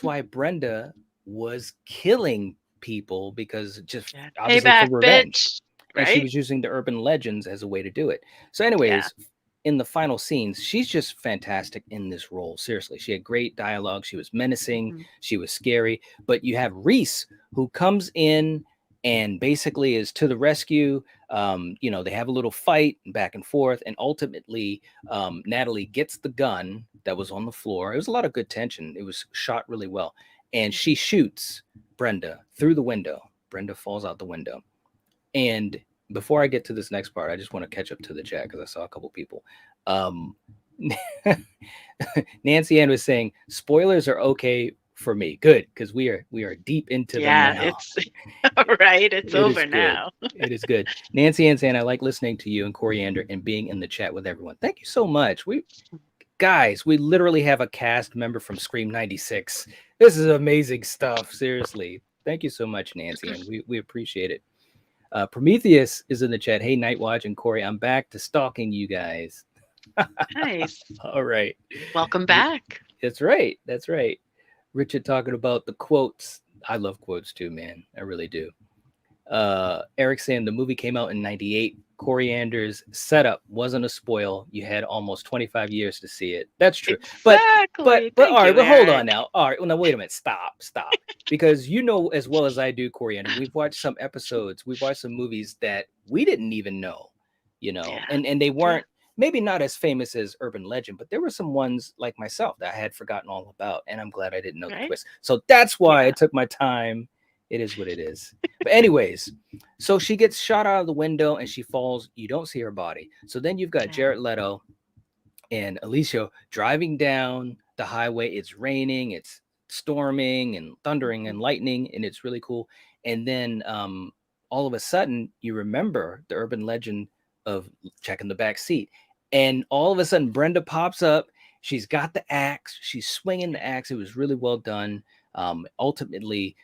why Brenda was killing people, because just Yeah. obviously for Payback, revenge. bitch. And she Right? was using the urban legends as a way to do it. So, Yeah. anyways, in the final scenes, she's just fantastic in this role. Seriously, she had great dialogue. She was menacing. Mhm. She was scary. But you have Reese, who comes in and basically is to the rescue. They have a little fight back and forth, and ultimately, Natalie gets the gun that was on the floor. It was a lot of good tension. It was shot really well, and she shoots Brenda through the window. Brenda falls out the window. And before I get to this next part, I just want to catch up to the chat because I saw a couple people. Um, Nancy Ann was saying spoilers are okay for me. Good, because we are deep into them Yeah, now. it's right. It's It is over good. now. It is good. Nancy Ann saying I like listening to you and Coriander and being in the chat with everyone. Thank you so much. We literally have a cast member from Scream 96. This is amazing stuff. Seriously. Thank you so much, Nancy, and we appreciate it. Prometheus is in the chat. Hey, Nightwatch and Corey, I'm back to stalking you guys. Nice. All right. Welcome back. That's right. That's right. Richard talking about the quotes. I love quotes too, man. I really do. Eric saying the movie came out in 98. Coriander's setup wasn't a spoil. You had almost 25 years to see it. That's true. Exactly. But Thank all right, you, but hold on Eric. now. All right, well, now wait a minute. Stop. Because you know as well as I do, Coriander, we've watched some episodes, we've watched some movies that we didn't even know, Yeah. and they True. weren't maybe not as famous as Urban Legend, but there were some ones like myself that I had forgotten all about, and I'm glad I didn't know the Right? twist. So that's why I Yeah. took my time. It is what it is. But anyways, so she gets shot out of the window and she falls. You don't see her body. So then you've got Yeah. Jared Leto and Alicia driving down the highway. It's raining, it's storming and thundering and lightning, and it's really cool. And then all of a sudden, you remember the urban legend of checking the back seat. And all of a sudden, Brenda pops up. She's got the axe. She's swinging the axe. It was really well done. Ultimately,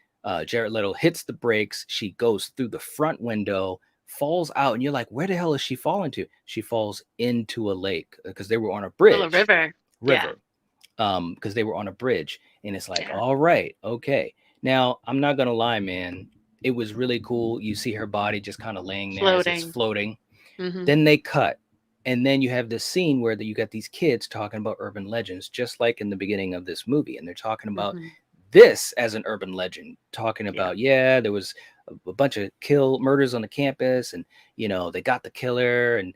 Jared Leto hits the brakes. She goes through the front window, falls out, and you're like, where the hell is she falling to? She falls into a lake because they were on a Well, a bridge. river. Yeah. Because they were on a bridge, and it's like, Yeah. all right, okay. Now, I'm not gonna lie, man. It was really cool. You see her body just kind of laying there as it's floating. Mhm. Then they cut, and then you have this scene where you got these kids talking about urban legends, just like in the beginning of this movie, and they're talking about Mhm. this as an urban legend, talking Yeah. about there was a bunch of murders on the campus, and they got the killer, and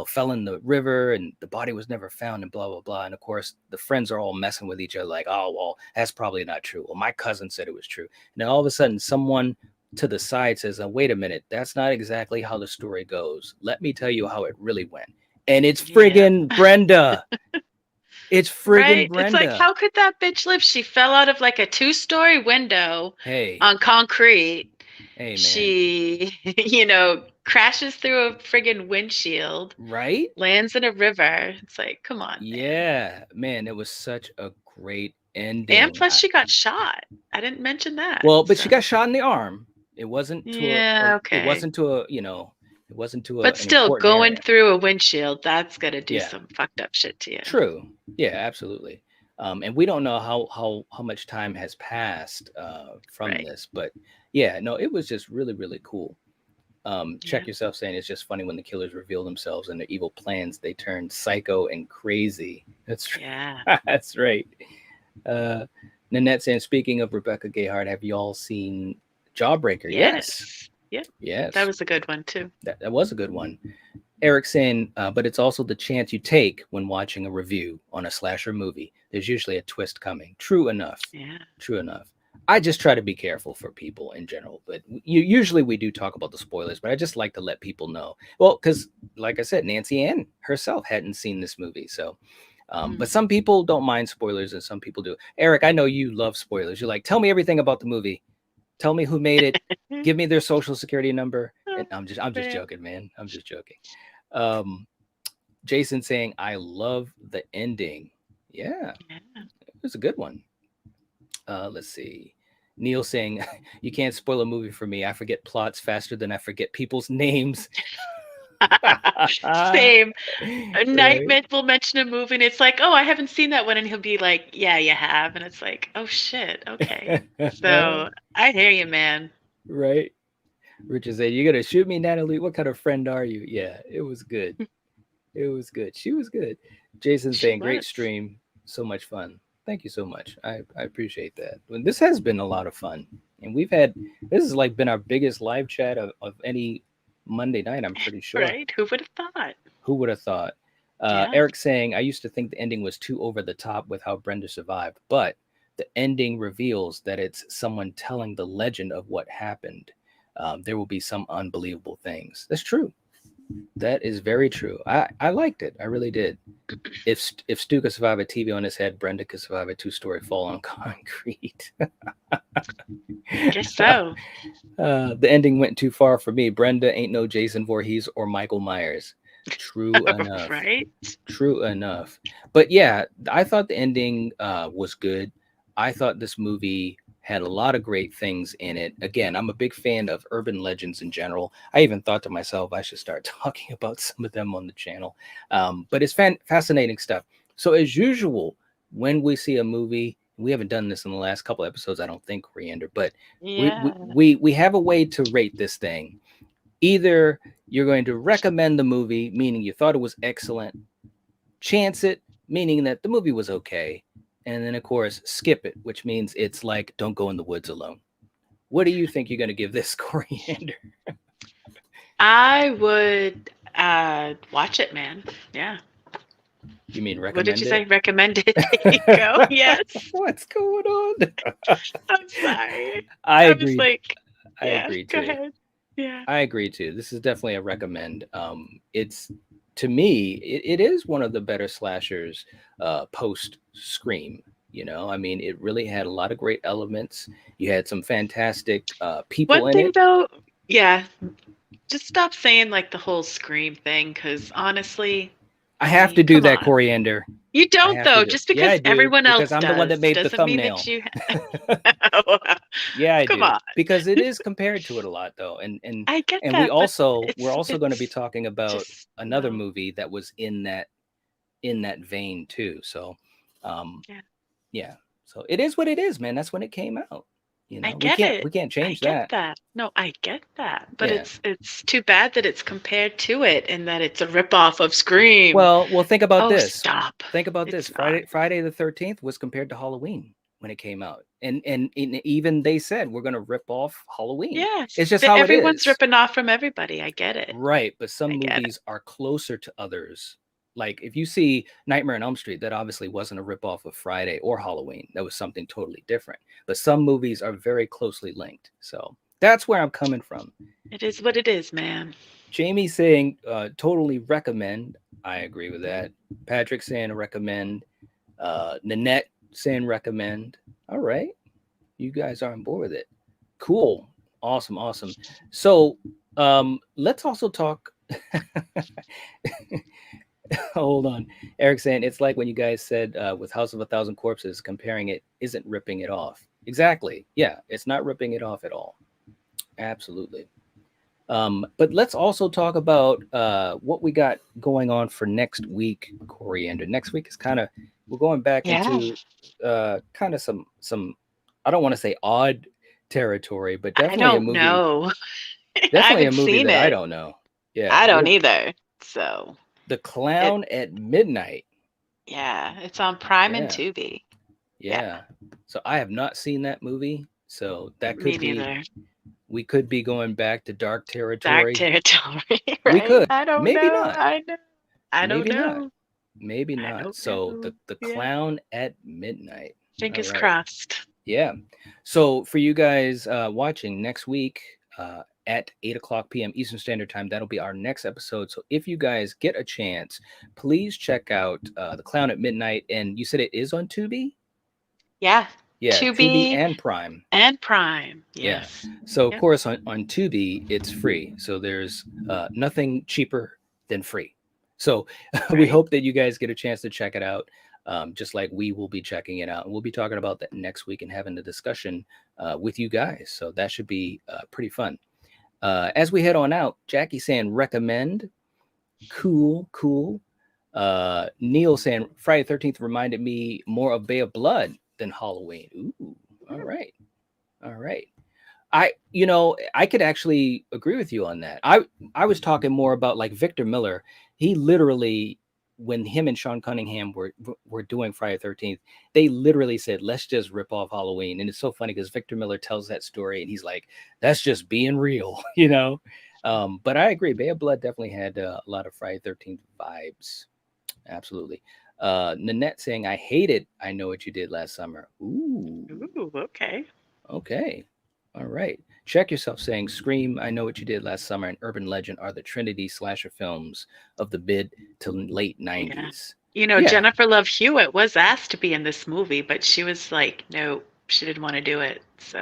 fell in the river, and the body was never found, and blah blah blah. And of course, the friends are all messing with each other, like, oh well, that's probably not true. Well, my cousin said it was true. And then all of a sudden, someone to the side says, wait a minute, that's not exactly how the story goes. Let me tell you how it really went. And it's Yeah. friggin' Brenda. It's friggin' Right? It's like, Brenda. how could that bitch live? She fell out of like a 2-story window Hey, on concrete. man. She, crashes through a friggin' windshield, Right? lands in a river. It's like, come on, man. Yeah, man, it was such a great ending. And plus, she got shot. I didn't mention that. Well, but she so. got shot in the arm. It wasn't to Yeah, it okay. wasn't to a, it wasn't to But an still, important going area. through a windshield, that's gonna do Yeah. some fucked up shit to you. True. Yeah, absolutely. And we don't know how much time has passed from Right. this, but yeah, no, it was just really, really cool. Check yourself saying it's just funny when the killers reveal themselves and their evil plans. They turn psycho and crazy. That's Yeah. that's right. Uh, Nanette saying, speaking of Rebecca Gayheart, have you all seen Jawbreaker? Yes. Yep. Yes. That was a good one too. That was a good one. Eric saying, but it's also the chance you take when watching a review on a slasher movie. There's usually a twist coming. True enough. Yeah. True enough. I just try to be careful for people in general, but usually we do talk about the spoilers, but I just like to let people know. Well, because like I said, Nancy Ann herself hadn't seen this movie. So, but some people don't mind spoilers and some people do. Eric, I know you love spoilers. You're like, tell me everything about the movie. Tell me who made it. Give me their social security number. And I'm just joking, man. I'm just joking. Jason saying, I love the ending. Yeah, it was a good one. Let's see. Neil saying, you can't spoil a movie for me. I forget plots faster than I forget people's names. Same. Right? Nightmare will mention a movie and it's like, oh, I haven't seen that one. And he'll be like, yeah, you have. And it's like, oh, shit. Okay. So I hear you, man. Right. Richard said, you're going to shoot me, Natalie? What kind of friend are you? Yeah, it was good. It was good. She was good. Jason saying, great stream. So much fun. Thank you so much. I appreciate that. And this has been a lot of fun. And this has like been our biggest live chat of any Monday night, I'm pretty sure. Right? Who would have thought? Who would have thought? Eric saying, I used to think the ending was too over the top with how Brenda survived, but the ending reveals that it's someone telling the legend of what happened. There will be some unbelievable things. That's true. That is very true. I liked it. I really did. If Stu could survive a TV on his head, Brenda could survive a 2-story fall on concrete. Guess so. The ending went too far for me. Brenda ain't no Jason Voorhees or Michael Myers. True enough. Right? True enough. But yeah, I thought the ending was good. I thought this movie had a lot of great things in it. Again, I'm a big fan of urban legends in general. I even thought to myself, I should start talking about some of them on the channel. But it's fascinating stuff. So as usual, when we see a movie, we haven't done this in the last couple episodes, I don't think, Coriander, but we have a way to rate this thing. Either you're going to recommend the movie, meaning you thought it was excellent, chance it, meaning that the movie was okay, and then, of course, skip it, which means it's like, don't go in the woods alone. What do you think you're going to give this, Coriander? I would watch it, man. Yeah. You mean recommend What did you it? say? Recommend it. There you go. Yes. What's going on? I'm sorry. I was agree. like, I agree too. Go ahead. Yeah. I agree too. This is definitely a recommend. It's, to me, it is one of the better slashers post Scream. You know, I mean, it really had a lot of great elements. You had some fantastic people One in thing it. though, yeah, just stop saying like the whole Scream thing, because honestly, I have to do come that, on. Coriander. You don't have to though. do it. Just Yeah, I because do, everyone else because I'm the one that does, made the doesn't mean that thumbnail. you. Yeah, I Come do. on. Because it is compared to it a lot, though, and I get and that. we but also we're it's- also going to be it's talking about just, another no. movie that was in that vein too. So, yeah. So it is what it is, man. That's when it came out. You know, I get it. we can't change I get that. that. No, I get that. But Yeah. it's too bad that it's compared to it and that it's a ripoff of Scream. Well, think about this. Stop. Think about It's this. not. Friday the 13th was compared to Halloween when it came out, and even they said we're going to rip off Halloween. Yeah. It's just how everyone's it is. ripping off from everybody. I get it. Right, but some I get it. movies are closer to others. Like if you see Nightmare on Elm Street, that obviously wasn't a ripoff of Friday or Halloween. That was something totally different. But some movies are very closely linked. So that's where I'm coming from. It is what it is, man. Jamie saying totally recommend. I agree with that. Patrick saying recommend. Nanette saying recommend. All right. You guys are on board with it. Cool. Awesome. So let's also talk. Hold on. Eric saying it's like when you guys said with House of a Thousand Corpses, comparing it isn't ripping it off. Exactly. Yeah, it's not ripping it off at all. Absolutely. But let's also talk about what we got going on for next week, Coriander. Next week is we're going back into kind of some I don't want to say odd territory, but definitely I a don't movie. know. Definitely a haven't movie seen that I it. don't know. Yeah, I don't either. So The it, Clown at Midnight. yeah, it's on Prime and Yeah, Tubi. Yeah, yeah. So I have not seen that movie. So that me could be, neither. we could be going back to dark Dark territory. territory, We right? could, I don't maybe know. not, I know. I don't maybe not, know. maybe I not. don't So know. the Yeah. Clown at Midnight. All Fingers right. crossed. Yeah. So for you guys watching next week at 8 o'clock p.m. Eastern Standard Time, that'll be our next episode. So if you guys get a chance, please check out The Clown at Midnight. And you said it is on Tubi? Yeah. Yeah, Tubi Tubi and Prime. and Prime. Yeah. Yes. So of Yep. course on Tubi it's free. So there's nothing cheaper than free. So we Right. hope that you guys get a chance to check it out. Just like we will be checking it out. And we'll be talking about that next week and having the discussion with you guys. So that should be pretty fun. As we head on out, Jackie saying recommend. Cool, cool. Neil saying Friday 13th reminded me more of Bay of Blood than Halloween. Ooh, all right. All right. I could actually agree with you on that. I was talking more about like Victor Miller. He literally, when him and Sean Cunningham were doing Friday 13th, they literally said, let's just rip off Halloween. And it's so funny because Victor Miller tells that story and he's like, that's just being real, you know? But I agree. Bay of Blood definitely had a lot of Friday 13th vibes. Absolutely. Nanette saying, I hated I Know What You Did Last Summer. Ooh. Ooh, okay. Okay. All right. Check Yourself saying Scream, I Know What You Did Last Summer, and Urban Legend are the Trinity slasher films of the mid to late 90s. You know, Yeah. Jennifer Love Hewitt was asked to be in this movie, but she was like, no, she didn't want to do it. So,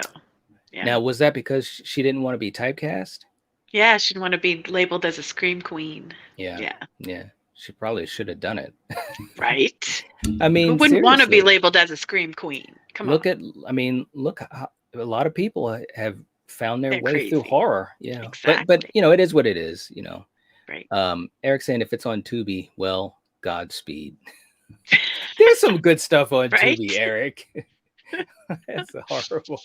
yeah. Now, was that because she didn't want to be typecast? Yeah, she didn't want to be labeled as a scream queen. Yeah. Yeah. Yeah. She probably should have done it. Right? I mean, Who wouldn't want to be seriously, labeled as a scream queen? Come look on. look how a lot of people have found their They're way through crazy. horror, you know. But Exactly. you know, it is what it is, you know. Right. Eric saying if it's on Tubi, well, Godspeed. There's some good stuff on Right? Tubi, Eric. That's horrible.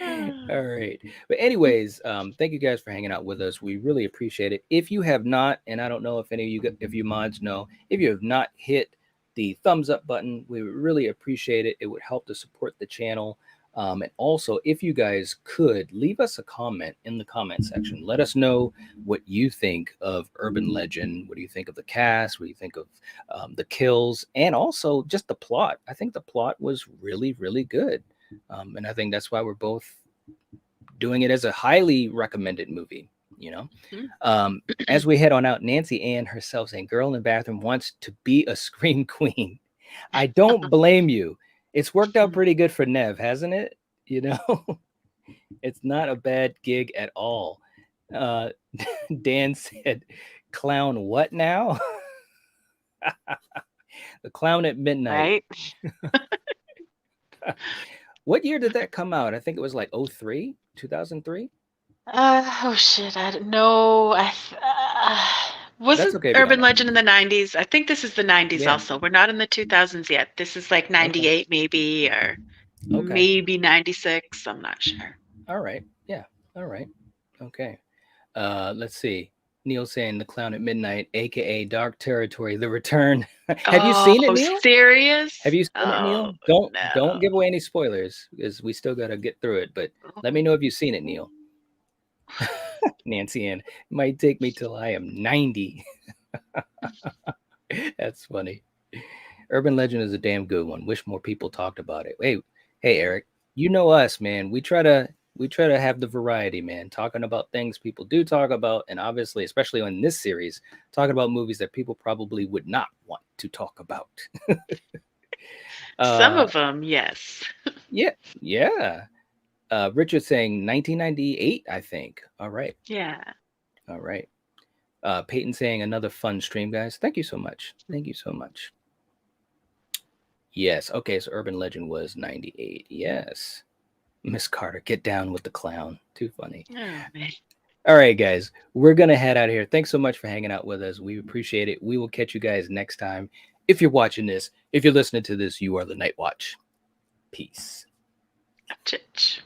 All right. But anyways, thank you guys for hanging out with us. We really appreciate it. If you have not, and I don't know if any of you, if you mods know, if you have not hit the thumbs up button, we would really appreciate it. It would help to support the channel. And also, if you guys could leave us a comment in the comment section, let us know what you think of Urban Legend. What do you think of the cast? What do you think of the kills? And also just the plot. I think the plot was really, really good. And I think that's why we're both doing it as a highly recommended movie, you know. As we head on out, Nancy Ann herself saying, girl in the bathroom wants to be a scream queen. I don't blame you. It's worked out pretty good for Nev, hasn't it? You know, it's not a bad gig at all. Dan said, clown what now? The Clown at Midnight. Right? What year did that come out? I think it was like 03, 2003. Oh shit, I don't know. That's Wasn't okay if you don't Urban know. Legend in the 90s? I think this is the 90s Yeah. also. We're not in the 2000s yet. This is like 98 maybe, or Okay. maybe 96. I'm not sure. All right. Yeah. All right. Okay. Let's see. Neil saying The Clown at Midnight, aka Dark Territory, The Return. Have you seen it, Neil? Serious? Have you seen it, Oh, Neil? Don't no. give away any spoilers because we still gotta get through it. But let me know if you've seen it, Neil. Nancy Ann, it might take me till I am 90. That's funny. Urban Legend is a damn good one. Wish more people talked about it. Hey, Eric, you know us, man. We try to have the variety, man. Talking about things people do talk about, and obviously, especially on this series, talking about movies that people probably would not want to talk about. Some of them, yes. Yeah. Richard saying 1998, I think. All right. Yeah. All right. Peyton saying another fun stream, guys. Thank you so much. Thank you so much. Yes. Okay. So Urban Legend was 98. Yes. Miss Carter, get down with the clown. Too funny. Oh, man. All right, guys. We're going to head out here. Thanks so much for hanging out with us. We appreciate it. We will catch you guys next time. If you're watching this, if you're listening to this, you are the Night Watch. Peace. Church.